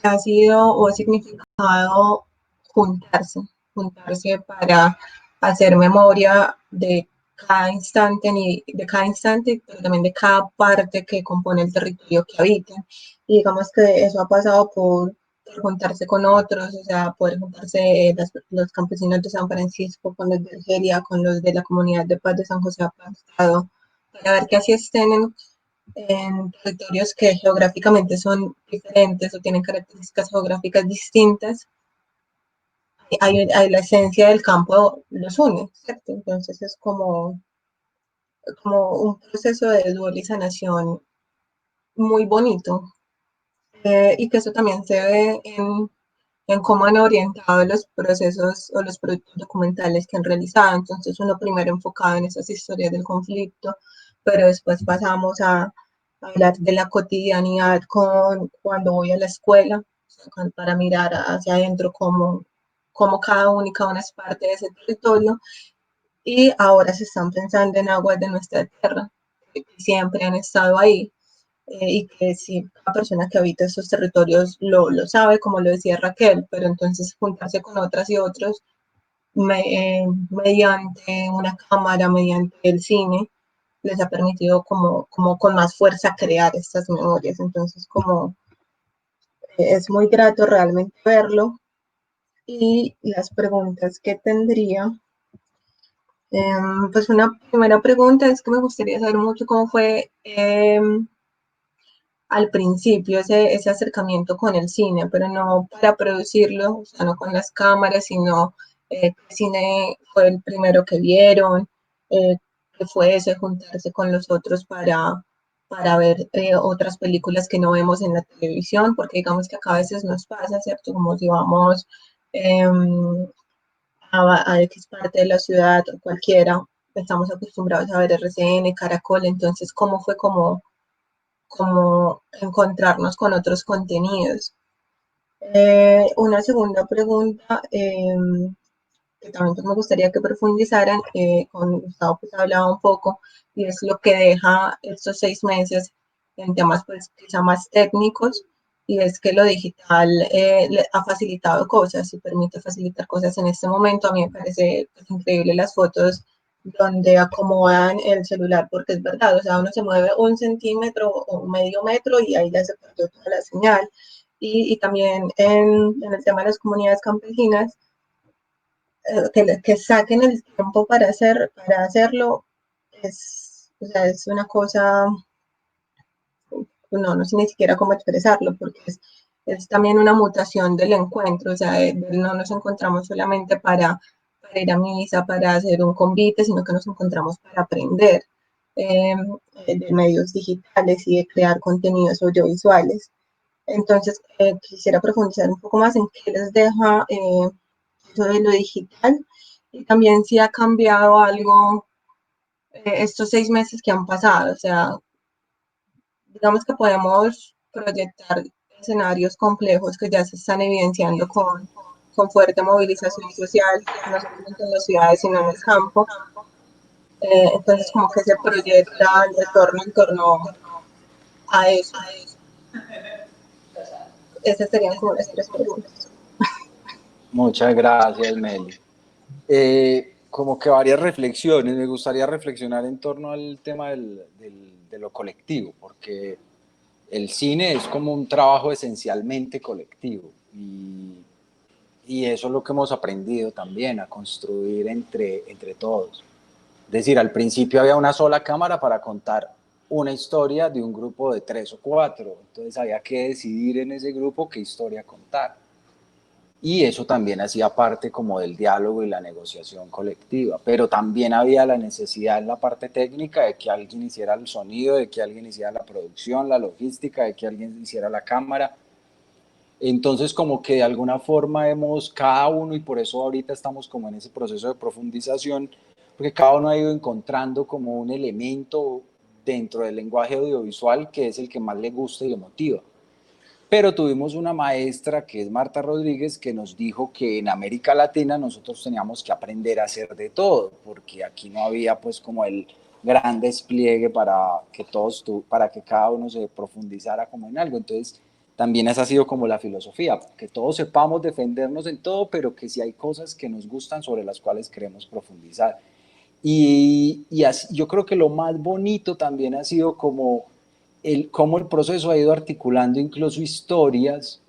ha sido o ha significado juntarse, juntarse para hacer memoria de cada instante, de cada instante, pero también de cada parte que compone el territorio que habitan. Y digamos que eso ha pasado por juntarse con otros, o sea, poder juntarse los campesinos de San Francisco con los de Argelia, con los de la comunidad de paz de San José Apartado, para ver que así estén en territorios que geográficamente son diferentes o tienen características geográficas distintas, hay la esencia del campo los une, ¿cierto? Entonces es como un proceso de duelo y sanación muy bonito y que eso también se ve en cómo han orientado los procesos o los proyectos documentales que han realizado. Entonces uno primero enfocado en esas historias del conflicto, pero después pasamos a hablar de la cotidianidad con cuando voy a la escuela, o sea, para mirar hacia adentro cómo cada uno y cada una es parte de ese territorio. Y ahora se están pensando en aguas de nuestra tierra, que siempre han estado ahí y que si cada persona que habita esos territorios lo sabe, como lo decía Raquel, pero entonces juntarse con otras y otros mediante una cámara, mediante el cine, les ha permitido como con más fuerza crear estas memorias. Entonces, como es muy grato realmente verlo. Y las preguntas que tendría, pues una primera pregunta es que me gustaría saber mucho cómo fue al principio ese acercamiento con el cine, pero no para producirlo, o sea, no con las cámaras, sino el cine fue el primero que vieron, que fue ese juntarse con los otros para ver otras películas que no vemos en la televisión, porque digamos que acá a veces nos pasa, ¿cierto? Como si vamos a X parte de la ciudad o cualquiera, estamos acostumbrados a ver RCN, Caracol, entonces, ¿cómo fue como encontrarnos con otros contenidos? Una segunda pregunta que también pues, me gustaría que profundizaran, con Gustavo pues hablaba un poco, y es lo que deja estos 6 meses en temas pues quizá más técnicos, y es que lo digital le ha facilitado cosas y permite facilitar cosas en este momento. A mí me parece pues, increíble las fotos donde acomodan el celular, porque es verdad, o sea, uno se mueve 1 centímetro o medio metro y ahí ya se perdió toda la señal. Y también en el tema de las comunidades campesinas, que saquen el tiempo para hacerlo o sea, es una cosa, no sé ni siquiera cómo expresarlo, porque es también una mutación del encuentro, o sea, no nos encontramos solamente para ir a misa, para hacer un convite, sino que nos encontramos para aprender eh, de medios digitales y de crear contenidos audiovisuales. Entonces, quisiera profundizar un poco más en qué les deja eso de lo digital, y también si ha cambiado algo estos 6 meses que han pasado. O sea, digamos que podemos proyectar escenarios complejos que ya se están evidenciando con fuerte movilización social, no solamente en las ciudades, sino en el campo. Entonces, como que se proyecta el retorno en torno a eso. Esas serían como las 3 preguntas. Muchas gracias, Meli. Como que varias reflexiones. Me gustaría reflexionar en torno al tema de lo colectivo, porque el cine es como un trabajo esencialmente colectivo y eso es lo que hemos aprendido también, a construir entre todos. Es decir, al principio había una sola cámara para contar una historia de un grupo de 3 o 4, entonces había que decidir en ese grupo qué historia contar. Y eso también hacía parte como del diálogo y la negociación colectiva, pero también había la necesidad en la parte técnica de que alguien hiciera el sonido, de que alguien hiciera la producción, la logística, de que alguien hiciera la cámara. Entonces como que de alguna forma hemos cada uno, y por eso ahorita estamos como en ese proceso de profundización, porque cada uno ha ido encontrando como un elemento dentro del lenguaje audiovisual que es el que más le gusta y le motiva. Pero tuvimos una maestra que es Marta Rodríguez que nos dijo que en América Latina nosotros teníamos que aprender a hacer de todo, porque aquí no había pues como el gran despliegue para que cada uno se profundizara como en algo. Entonces también esa ha sido como la filosofía, que todos sepamos defendernos en todo, pero que si hay cosas que nos gustan sobre las cuales queremos profundizar. Y así, yo creo que lo más bonito también ha sido como cómo el proceso ha ido articulando incluso historias,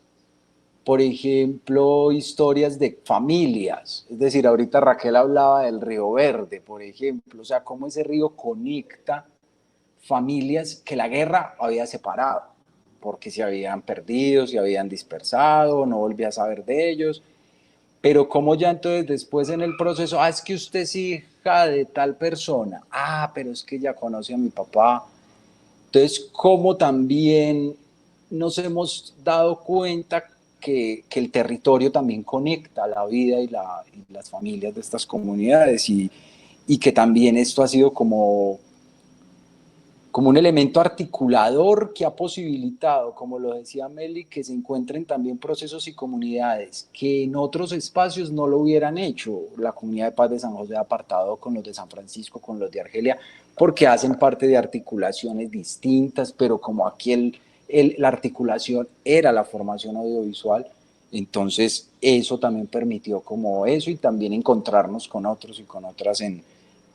por ejemplo, historias de familias. Es decir, ahorita Raquel hablaba del Río Verde, por ejemplo, o sea, cómo ese río conecta familias que la guerra había separado, porque se habían perdido, se habían dispersado, no volvía a saber de ellos, pero como ya entonces después en el proceso, es que usted es hija de tal persona, pero es que ya conoce a mi papá. Entonces, como también nos hemos dado cuenta que el territorio también conecta la vida y las familias de estas comunidades y que también esto ha sido como un elemento articulador que ha posibilitado, como lo decía Meli, que se encuentren también procesos y comunidades que en otros espacios no lo hubieran hecho. La comunidad de paz de San José ha apartado con los de San Francisco, con los de Argelia, porque hacen parte de articulaciones distintas, pero como aquí la articulación era la formación audiovisual, entonces eso también permitió como eso y también encontrarnos con otros y con otras en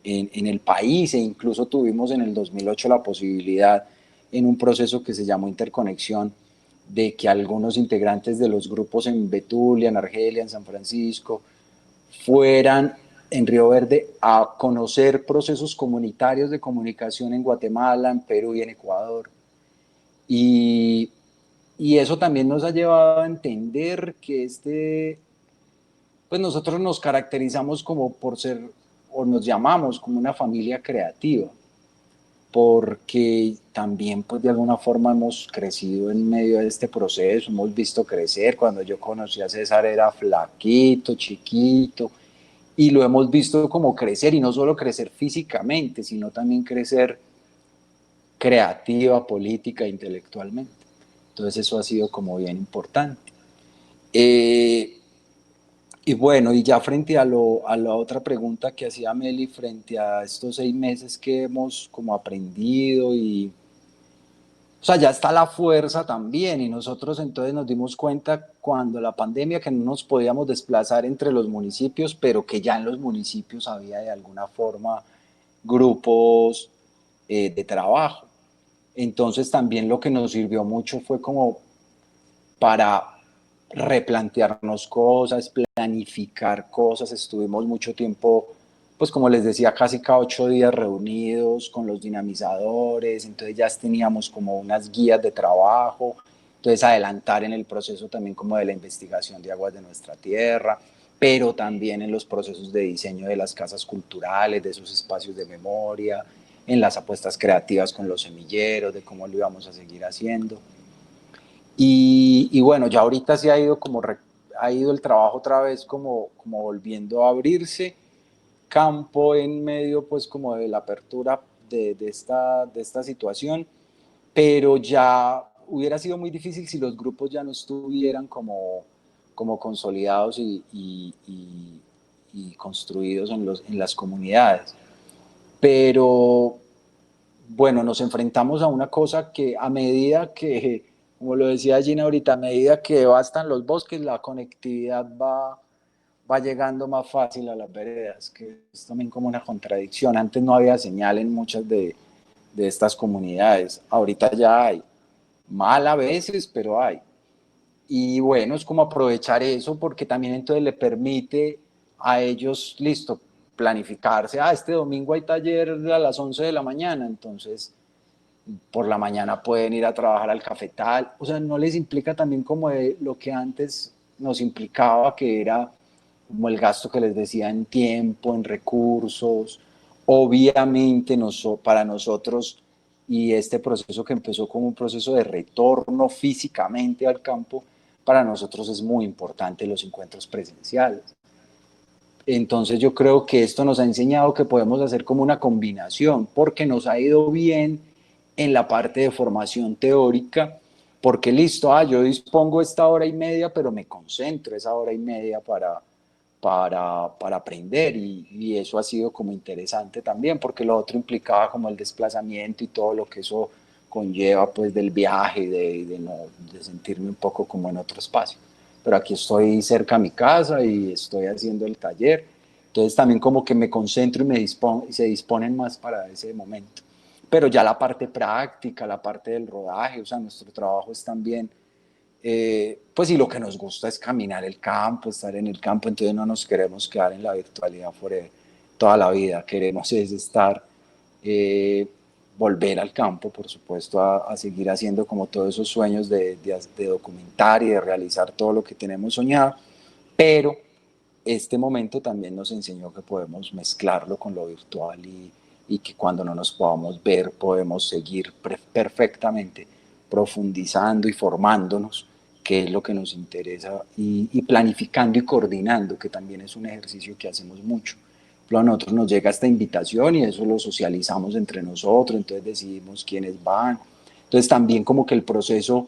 el país, e incluso tuvimos en el 2008 la posibilidad en un proceso que se llamó Interconexión de que algunos integrantes de los grupos en Betulia, en Argelia, en San Francisco, fueran en Río Verde a conocer procesos comunitarios de comunicación en Guatemala, en Perú y en Ecuador. Y, y eso también nos ha llevado a entender que pues nosotros nos caracterizamos como por ser, o nos llamamos como una familia creativa, porque también pues de alguna forma hemos crecido en medio de este proceso, hemos visto crecer. Cuando yo conocí a César era flaquito, chiquito, y lo hemos visto como crecer, y no solo crecer físicamente, sino también crecer creativa, política, intelectualmente. Entonces eso ha sido como bien importante. Y bueno, y ya frente a la otra pregunta que hacía Meli, frente a estos 6 meses que hemos como aprendido y, o sea, ya está la fuerza también, y nosotros entonces nos dimos cuenta cuando la pandemia que no nos podíamos desplazar entre los municipios, pero que ya en los municipios había de alguna forma grupos de trabajo. Entonces también lo que nos sirvió mucho fue como para replantearnos cosas, planificar cosas. Estuvimos mucho tiempo, pues como les decía, casi cada 8 días reunidos con los dinamizadores, entonces ya teníamos como unas guías de trabajo, entonces adelantar en el proceso también como de la investigación de aguas de nuestra tierra, pero también en los procesos de diseño de las casas culturales, de esos espacios de memoria, en las apuestas creativas con los semilleros, de cómo lo íbamos a seguir haciendo. Y bueno, ya ahorita sí ha ido ha ido el trabajo otra vez como volviendo a abrirse, campo en medio pues como de la apertura de esta situación, pero ya hubiera sido muy difícil si los grupos ya no estuvieran como consolidados y construidos en las comunidades. Pero bueno, nos enfrentamos a una cosa que a medida que, como lo decía Gina ahorita, a medida que bastan los bosques, la conectividad va llegando más fácil a las veredas, que es también como una contradicción. Antes no había señal en muchas de estas comunidades, ahorita ya hay, mal a veces, pero hay. Y bueno, es como aprovechar eso porque también entonces le permite a ellos, listo, planificarse. Este domingo hay taller a las 11 de la mañana, entonces por la mañana pueden ir a trabajar al cafetal. O sea, no les implica también como de lo que antes nos implicaba, que era como el gasto que les decía en tiempo, en recursos. Obviamente para nosotros, y este proceso que empezó como un proceso de retorno físicamente al campo, para nosotros es muy importante los encuentros presenciales. Entonces yo creo que esto nos ha enseñado que podemos hacer como una combinación, porque nos ha ido bien en la parte de formación teórica, porque listo, yo dispongo esta hora y media, pero me concentro esa hora y media para aprender, y eso ha sido como interesante también, porque lo otro implicaba como el desplazamiento y todo lo que eso conlleva pues del viaje, de sentirme un poco como en otro espacio. Pero aquí estoy cerca a mi casa y estoy haciendo el taller, entonces también como que me concentro y se disponen más para ese momento. Pero ya la parte práctica, la parte del rodaje, o sea, nuestro trabajo es también pues y lo que nos gusta es caminar el campo, estar en el campo, entonces no nos queremos quedar en la virtualidad toda la vida, queremos es estar, volver al campo, por supuesto, a seguir haciendo como todos esos sueños de documentar y de realizar todo lo que tenemos soñado, pero este momento también nos enseñó que podemos mezclarlo con lo virtual y que cuando no nos podamos ver podemos seguir perfectamente profundizando y formándonos, que es lo que nos interesa, y planificando y coordinando, que también es un ejercicio que hacemos mucho. A nosotros nos llega esta invitación y eso lo socializamos entre nosotros, entonces decidimos quiénes van. Entonces también como que el proceso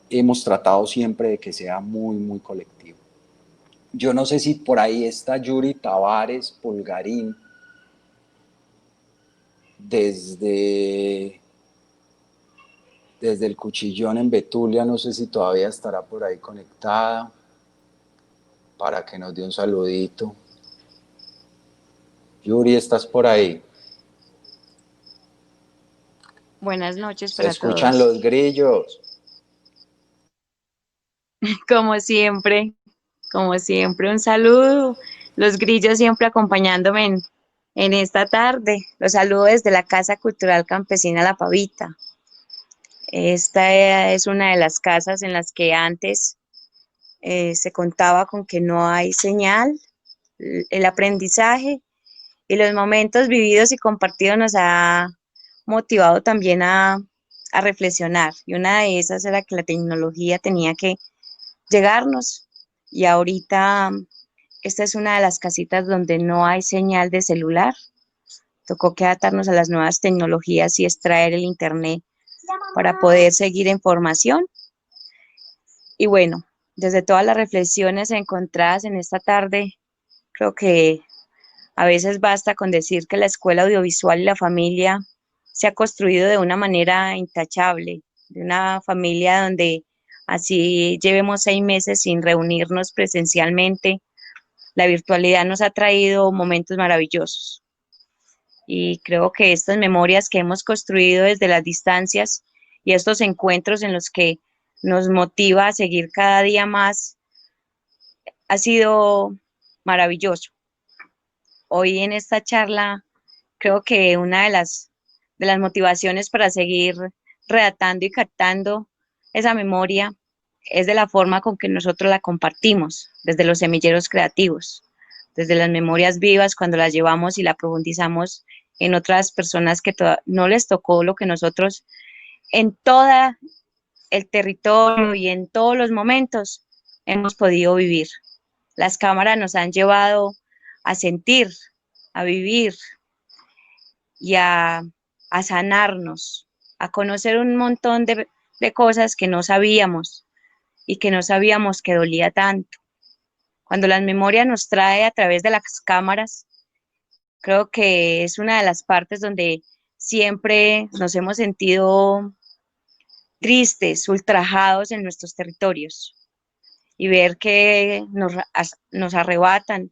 hemos tratado siempre de que sea muy, muy colectivo. Yo no sé si por ahí está Yuri Tavares Pulgarín, desde el Cuchillón en Betulia, no sé si todavía estará por ahí conectada, para que nos dé un saludito. Yuri, ¿estás por ahí? Buenas noches Se para escuchan todos. los grillos. Como siempre, un saludo. Los grillos siempre acompañándome en esta tarde. Los saludo desde la Casa Cultural Campesina La Pavita. Esta es una de las casas en las que antes se contaba con que no hay señal. El aprendizaje y los momentos vividos y compartidos nos ha motivado también a reflexionar. Y una de esas era que la tecnología tenía que llegarnos. Y ahorita esta es una de las casitas donde no hay señal de celular. Tocó que adaptarnos a las nuevas tecnologías y extraer el internet para poder seguir en formación. Y bueno, desde todas las reflexiones encontradas en esta tarde, creo que a veces basta con decir que la escuela audiovisual y la familia se ha construido de una manera intachable, de una familia donde así llevemos 6 meses sin reunirnos presencialmente, la virtualidad nos ha traído momentos maravillosos. Y creo que estas memorias que hemos construido desde las distancias y estos encuentros en los que nos motiva a seguir cada día más, ha sido maravilloso. Hoy en esta charla creo que una de las motivaciones para seguir redactando y captando esa memoria es de la forma con que nosotros la compartimos, desde los semilleros creativos, desde las memorias vivas cuando las llevamos y la profundizamos en otras personas que no les tocó lo que nosotros en todo el territorio y en todos los momentos hemos podido vivir. Las cámaras nos han llevado a sentir, a vivir y a sanarnos, a conocer un montón de cosas que no sabíamos y que no sabíamos que dolía tanto. Cuando la memoria nos trae a través de las cámaras, creo que es una de las partes donde siempre nos hemos sentido tristes, ultrajados en nuestros territorios y ver que nos arrebatan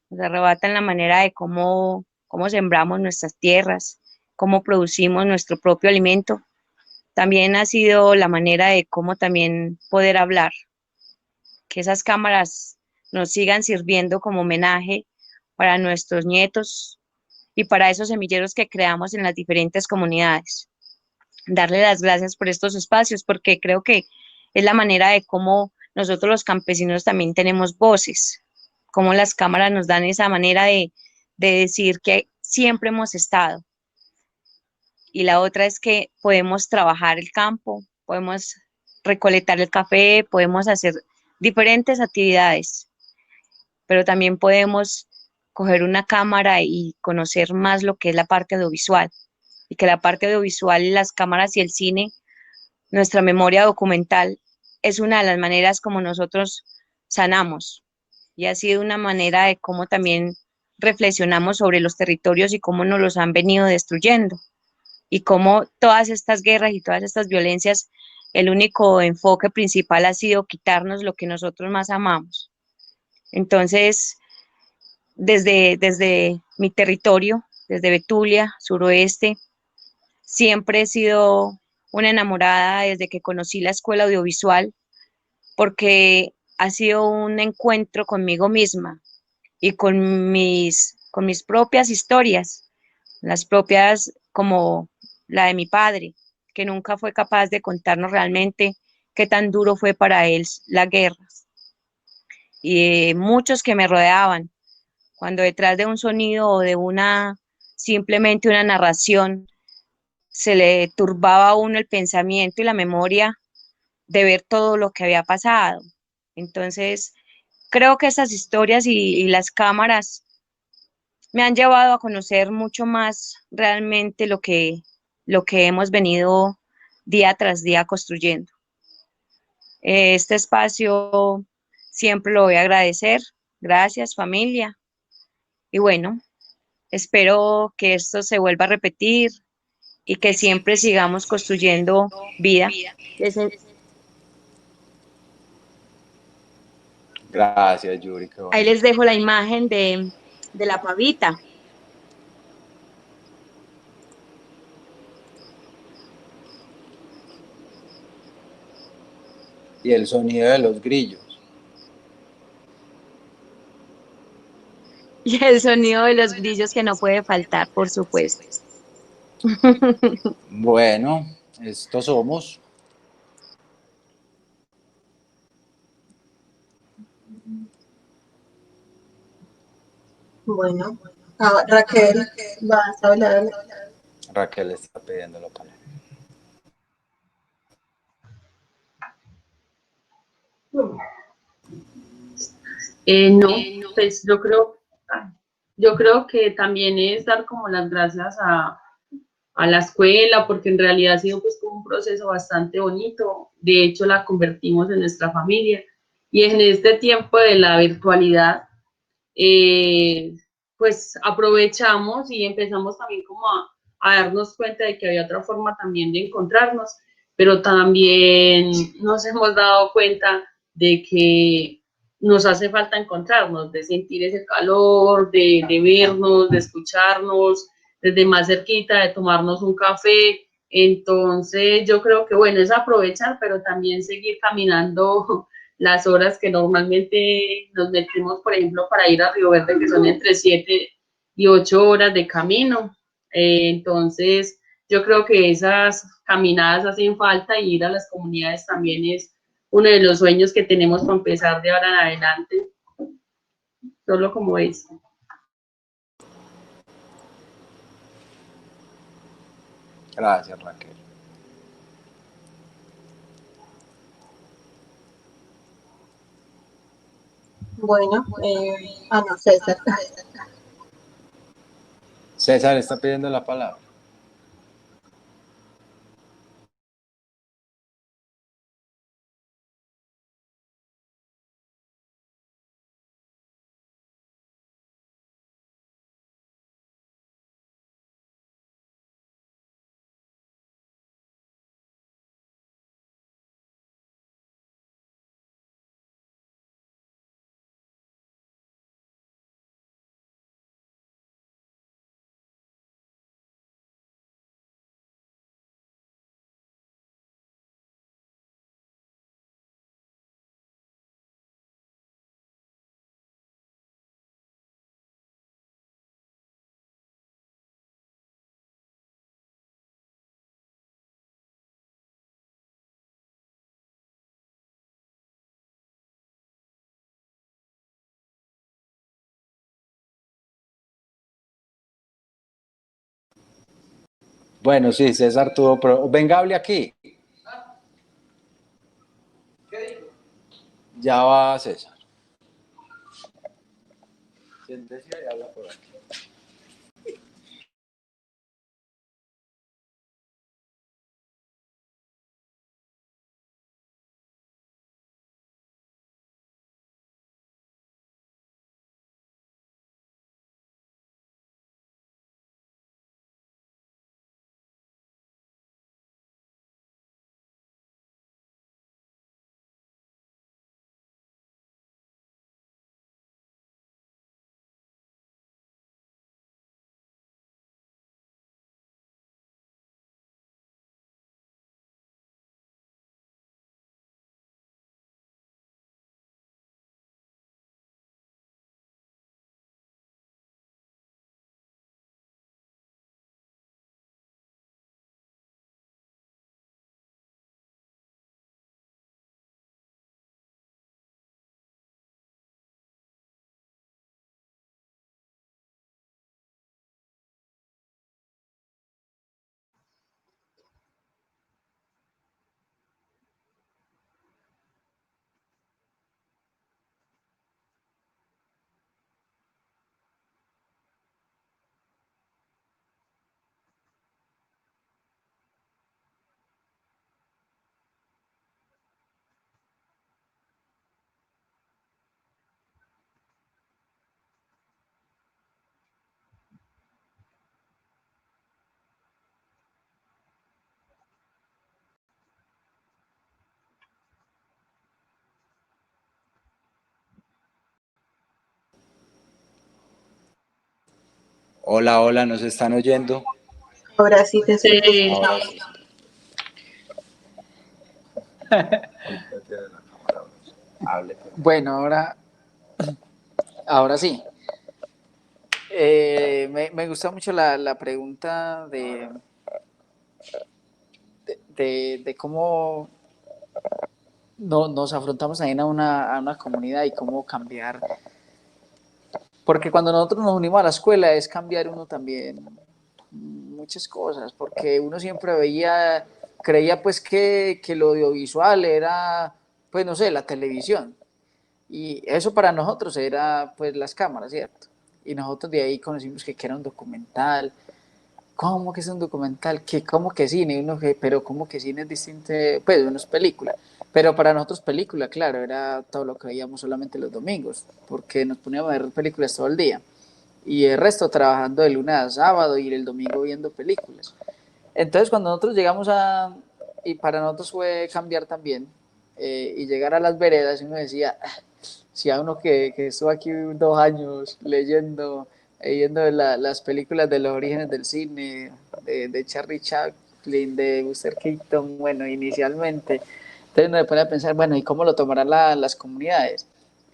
la manera de cómo sembramos nuestras tierras, cómo producimos nuestro propio alimento. También ha sido la manera de cómo también poder hablar, que esas cámaras nos sigan sirviendo como homenaje para nuestros nietos y para esos semilleros que creamos en las diferentes comunidades. Darle las gracias por estos espacios, porque creo que es la manera de cómo nosotros los campesinos también tenemos voces, cómo las cámaras nos dan esa manera de decir que siempre hemos estado. Y la otra es que podemos trabajar el campo, podemos recolectar el café, podemos hacer diferentes actividades, pero también podemos coger una cámara y conocer más lo que es la parte audiovisual. Y que la parte audiovisual, las cámaras y el cine, nuestra memoria documental, es una de las maneras como nosotros sanamos. Y ha sido una manera de cómo también reflexionamos sobre los territorios y cómo nos los han venido destruyendo. Y cómo todas estas guerras y todas estas violencias, el único enfoque principal ha sido quitarnos lo que nosotros más amamos. Entonces, desde mi territorio, desde Betulia, suroeste, siempre he sido una enamorada desde que conocí la escuela audiovisual, porque ha sido un encuentro conmigo misma y con mis propias historias, las propias como la de mi padre, que nunca fue capaz de contarnos realmente qué tan duro fue para él la guerra. Y muchos que me rodeaban, cuando detrás de un sonido o de simplemente una narración, se le turbaba a uno el pensamiento y la memoria de ver todo lo que había pasado. Entonces, creo que esas historias y las cámaras me han llevado a conocer mucho más realmente lo que hemos venido día tras día construyendo. Este espacio siempre lo voy a agradecer. Gracias, familia. Y bueno, espero que esto se vuelva a repetir y que siempre sigamos construyendo vida. Gracias, Yuri, qué Ahí bonito. les dejo la imagen de la pavita. Y el sonido de los grillos. Y el sonido de los grillos que no puede faltar, por supuesto. Bueno, Estos somos. Bueno, Raquel, vas a hablar. Raquel está pidiendo la palabra. No, pues yo creo que también es dar como las gracias a la escuela, porque en realidad ha sido pues como un proceso bastante bonito. De hecho, la convertimos en nuestra familia. Y en este tiempo de la virtualidad, eh, pues aprovechamos y empezamos también como a darnos cuenta de que había otra forma también de encontrarnos, pero también nos hemos dado cuenta de que nos hace falta encontrarnos, de sentir ese calor, de vernos, de escucharnos desde más cerquita, de tomarnos un café. Entonces yo creo que bueno, es aprovechar, pero también seguir caminando las horas que normalmente nos metemos, por ejemplo, para ir a Río Verde, que son entre 7 y 8 horas de camino. Entonces, yo creo que esas caminadas hacen falta y ir a las comunidades también es uno de los sueños que tenemos para empezar de ahora en adelante, solo como eso. Gracias, Raquel. Bueno, no, César. César está pidiendo la palabra. Bueno, sí, César tuvo... Venga, hable aquí. Ya va César. Siéntese y habla por aquí. Hola, hola, ¿nos están oyendo? Ahora sí te estoy Sí. Ahora escuchando. sí. Hable. Bueno, ahora sí. Me gusta mucho la pregunta de cómo nos afrontamos también a una comunidad y cómo cambiar. Porque cuando nosotros nos unimos a la escuela es cambiar uno también muchas cosas, porque uno siempre creía pues que lo audiovisual era, pues no sé, la televisión. Y eso para nosotros era pues las cámaras, ¿cierto? Y nosotros de ahí conocimos que era un documental. ¿Cómo que es un documental? ¿Cómo que cine? Pero ¿cómo que cine es distinto? Pues uno es película. Pero para nosotros película, claro, era todo lo que veíamos solamente los domingos, porque nos poníamos a ver películas todo el día. Y el resto trabajando de lunes a sábado y el domingo viendo películas. Entonces cuando nosotros llegamos y para nosotros fue cambiar también, y llegar a las veredas, y uno decía, si a uno que estuvo aquí 2 años leyendo las películas de los orígenes del cine, de Charlie Chaplin, de Buster Keaton, bueno, inicialmente, entonces uno se pone a pensar, bueno, ¿y cómo lo tomarán las comunidades?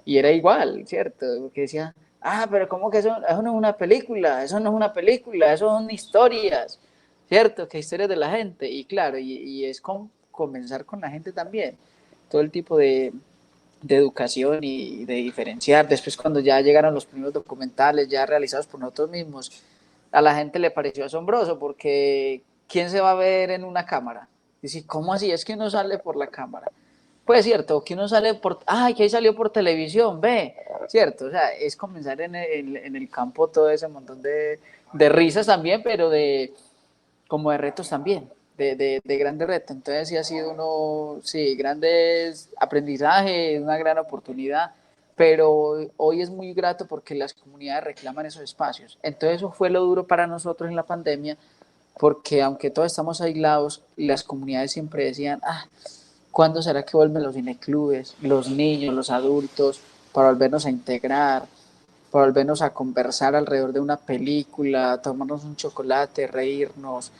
Y era igual, ¿cierto? Porque decía, pero ¿cómo que eso no es una película? Eso no es una película, eso son historias, ¿cierto? Que historias de la gente. Y claro, y es comenzar con la gente también, todo el tipo de educación y de diferenciar. Después cuando ya llegaron los primeros documentales ya realizados por nosotros mismos, a la gente le pareció asombroso porque ¿quién se va a ver en una cámara? Dice, ¿cómo así? Es que uno sale por la cámara. Pues cierto, que uno sale que ahí salió por televisión, ve, cierto, o sea, es comenzar en el campo todo ese montón de risas también, pero como de retos también, de grandes retos. Entonces sí ha sido sí, grandes aprendizajes, una gran oportunidad, pero hoy es muy grato porque las comunidades reclaman esos espacios. Entonces eso fue lo duro para nosotros en la pandemia, porque aunque todos estamos aislados, las comunidades siempre decían, ¿cuándo será que vuelven los cineclubes, los niños, los adultos, para volvernos a integrar, para volvernos a conversar alrededor de una película, tomarnos un chocolate, reírnos?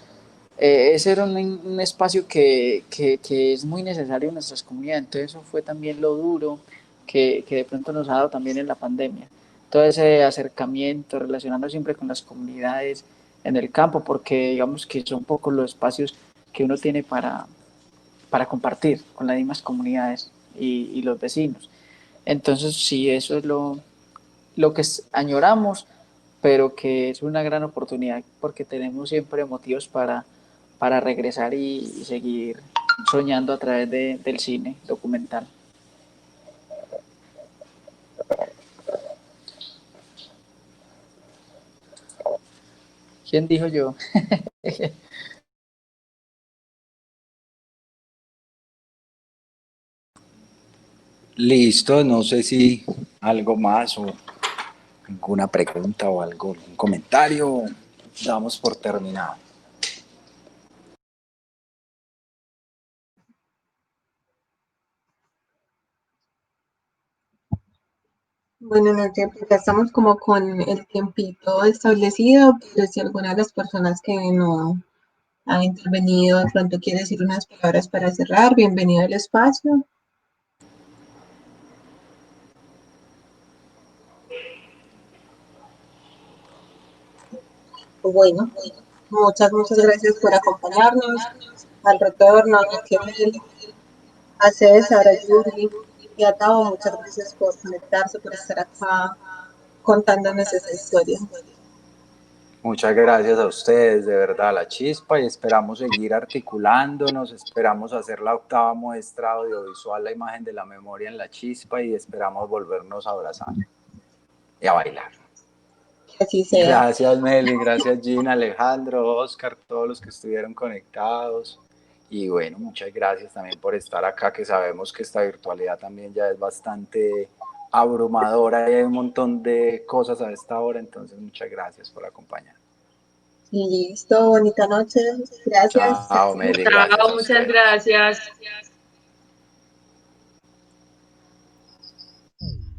Ese era un espacio que es muy necesario en nuestras comunidades, entonces eso fue también lo duro que de pronto nos ha dado también en la pandemia. Todo ese acercamiento, relacionando siempre con las comunidades en el campo, porque digamos que son pocos los espacios que uno tiene para compartir con las mismas comunidades y los vecinos. Entonces sí, eso es lo que añoramos, pero que es una gran oportunidad porque tenemos siempre motivos para regresar y seguir soñando a través del cine documental. ¿Quién dijo yo? Listo, no sé si algo más o alguna pregunta o algo, algún comentario. Damos por terminado. Bueno, no sé, pues ya estamos como con el tiempito establecido, pero si alguna de las personas que no ha intervenido de pronto quiere decir unas palabras para cerrar, bienvenido al espacio. Bueno, muchas gracias por acompañarnos. Al retorno, a Kevin, a César, a Yuri y a Tao, muchas gracias por conectarse, por estar acá contándonos esa historia. Muchas gracias a ustedes, de verdad, La Chispa, y esperamos seguir articulándonos, esperamos hacer la 8ª muestra audiovisual, la imagen de la memoria en La Chispa, y esperamos volvernos a abrazar y a bailar. Que así sea. Gracias, Meli, gracias, Gina, Alejandro, Oscar, todos los que estuvieron conectados. Y bueno, muchas gracias también por estar acá, que sabemos que esta virtualidad también ya es bastante abrumadora y hay un montón de cosas a esta hora, entonces muchas gracias por acompañar. Listo, bonita noche. Gracias. Chao, Meli, gracias a Muchas ustedes. gracias.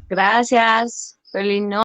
Gracias. Feliz noche.